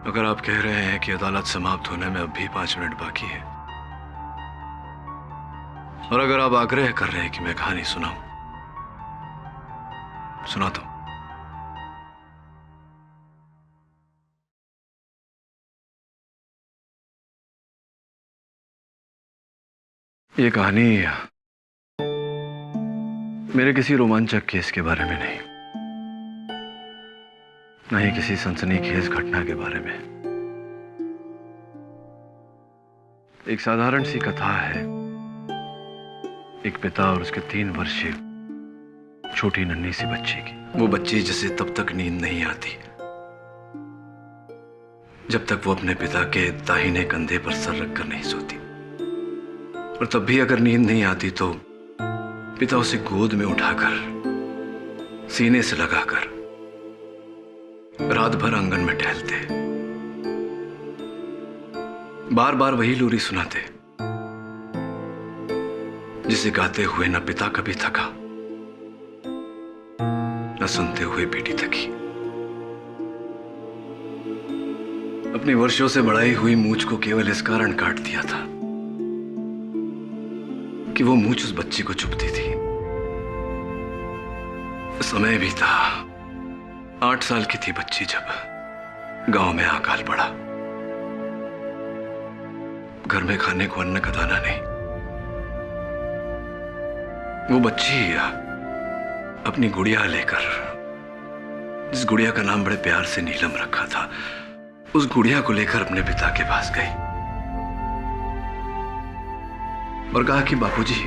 अगर आप कह रहे हैं कि अदालत समाप्त होने में अब भी 5 मिनट बाकी है, और अगर आप आग्रह कर रहे हैं कि मैं कहानी सुनाऊं, सुनाता हूं। ये कहानी मेरे किसी रोमांचक केस के बारे में नहीं, न ही किसी सनसनीखेज घटना के बारे में। एक साधारण सी कथा है, एक पिता और उसके 3 वर्षीय छोटी नन्ही सी बच्ची की। वो बच्ची जिसे तब तक नींद नहीं आती जब तक वो अपने पिता के दाहिने कंधे पर सर रखकर नहीं सोती। और तब भी अगर नींद नहीं आती तो पिता उसे गोद में उठाकर सीने से लगाकर रात भर आंगन में टहलते, बार बार वही लोरी सुनाते जिसे गाते हुए न पिता कभी थका न सुनते हुए बेटी थकी। अपनी वर्षों से बढ़ाई हुई मूंछ को केवल इस कारण काट दिया था कि वो मूंछ उस बच्ची को चुभती थी। समय भी था, 8 साल की थी बच्ची जब गांव में अकाल पड़ा। घर में खाने को अन्न का दाना नहीं। वो बच्ची अपनी गुड़िया लेकर, जिस गुड़िया का नाम बड़े प्यार से नीलम रखा था, उस गुड़िया को लेकर अपने पिता के पास गई और कहा कि बापूजी,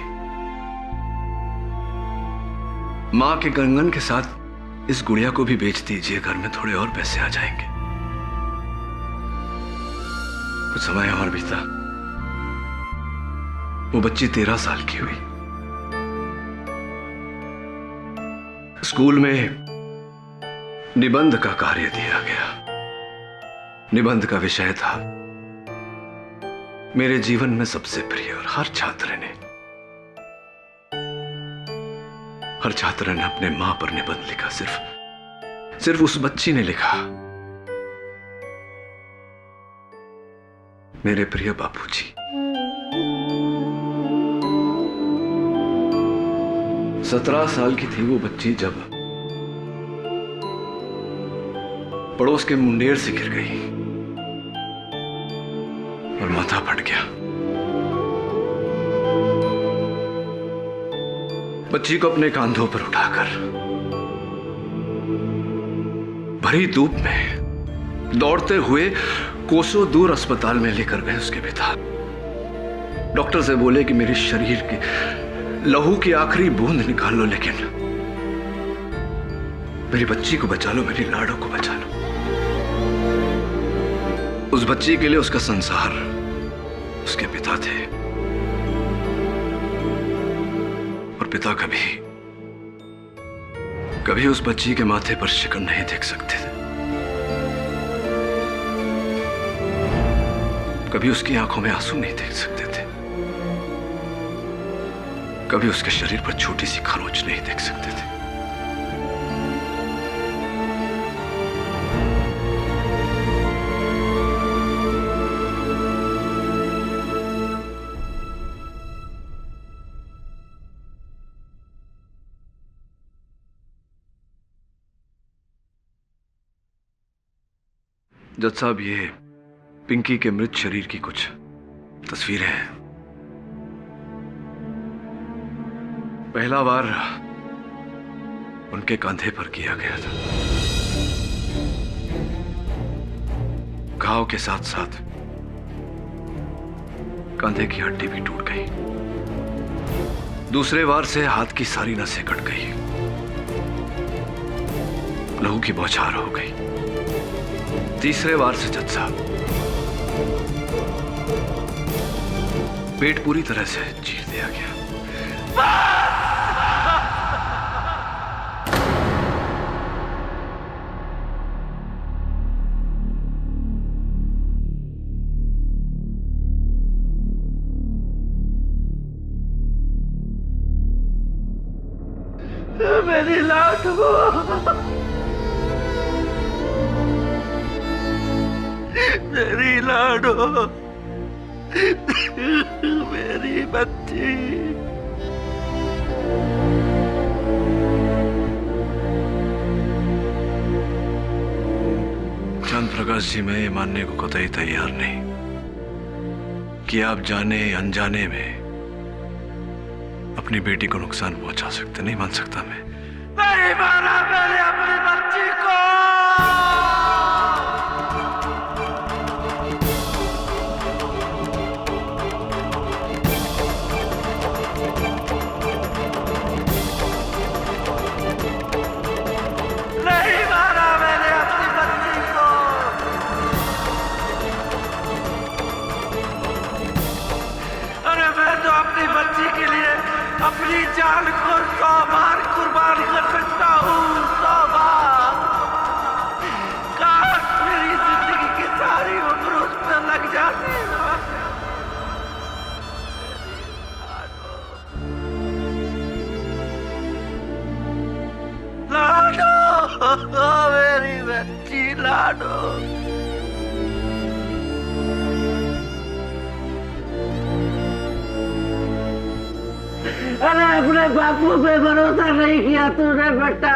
मां के कंगन के साथ इस गुड़िया को भी बेच दीजिए, घर में थोड़े और पैसे आ जाएंगे। कुछ समय और बीता, वो बच्ची 13 साल की हुई। स्कूल में निबंध का कार्य दिया गया। निबंध का विषय था मेरे जीवन में सबसे प्रिय, और हर छात्र ने अपने मां पर निबंध लिखा। सिर्फ उस बच्ची ने लिखा, मेरे प्रिय बापूजी। 17 साल की थी वो बच्ची जब पड़ोस के मुंडेर से गिर गई और माथा फट गया। बच्ची को अपने कांधों पर उठाकर भरी धूप में दौड़ते हुए कोसों दूर अस्पताल में लेकर गए उसके पिता। डॉक्टर से बोले कि मेरे शरीर के लहू की आखिरी बूंद निकाल लो, लेकिन मेरी बच्ची को बचा लो, मेरी लाडो को बचा लो। उस बच्ची के लिए उसका संसार उसके पिता थे, और पिता कभी उस बच्ची के माथे पर शिकन नहीं देख सकते थे। कभी उसकी आंखों में आंसू नहीं देख सकते थे। कभी उसके शरीर पर छोटी सी खरोंच नहीं देख सकते थे। जज साहब, ये पिंकी के मृत शरीर की कुछ तस्वीरें हैं। पहला वार उनके कंधे पर किया गया था। घाव के साथ साथ कंधे की हड्डी भी टूट गई। दूसरे वार से हाथ की सारी नसें कट गई, लहू की बौछार हो गई। तीसरे वार से जज साहब पेट पूरी तरह से चीर दिया गया। मेरी लाडो, मेरी लाडो, मेरी बच्ची। चंद प्रकाश जी, मैं ये मानने को कतई तैयार नहीं कि आप जाने अनजाने में अपनी बेटी को नुकसान पहुंचा सकते। नहीं मान सकता मैं। नहीं मारा मैंने अपनी बच्ची को। नहीं मारा मैंने अपनी बच्ची को। अरे मैं तो मेरी बच्ची लाडो। अरे अपने बापू पे भरोसा नहीं किया तूने बेटा।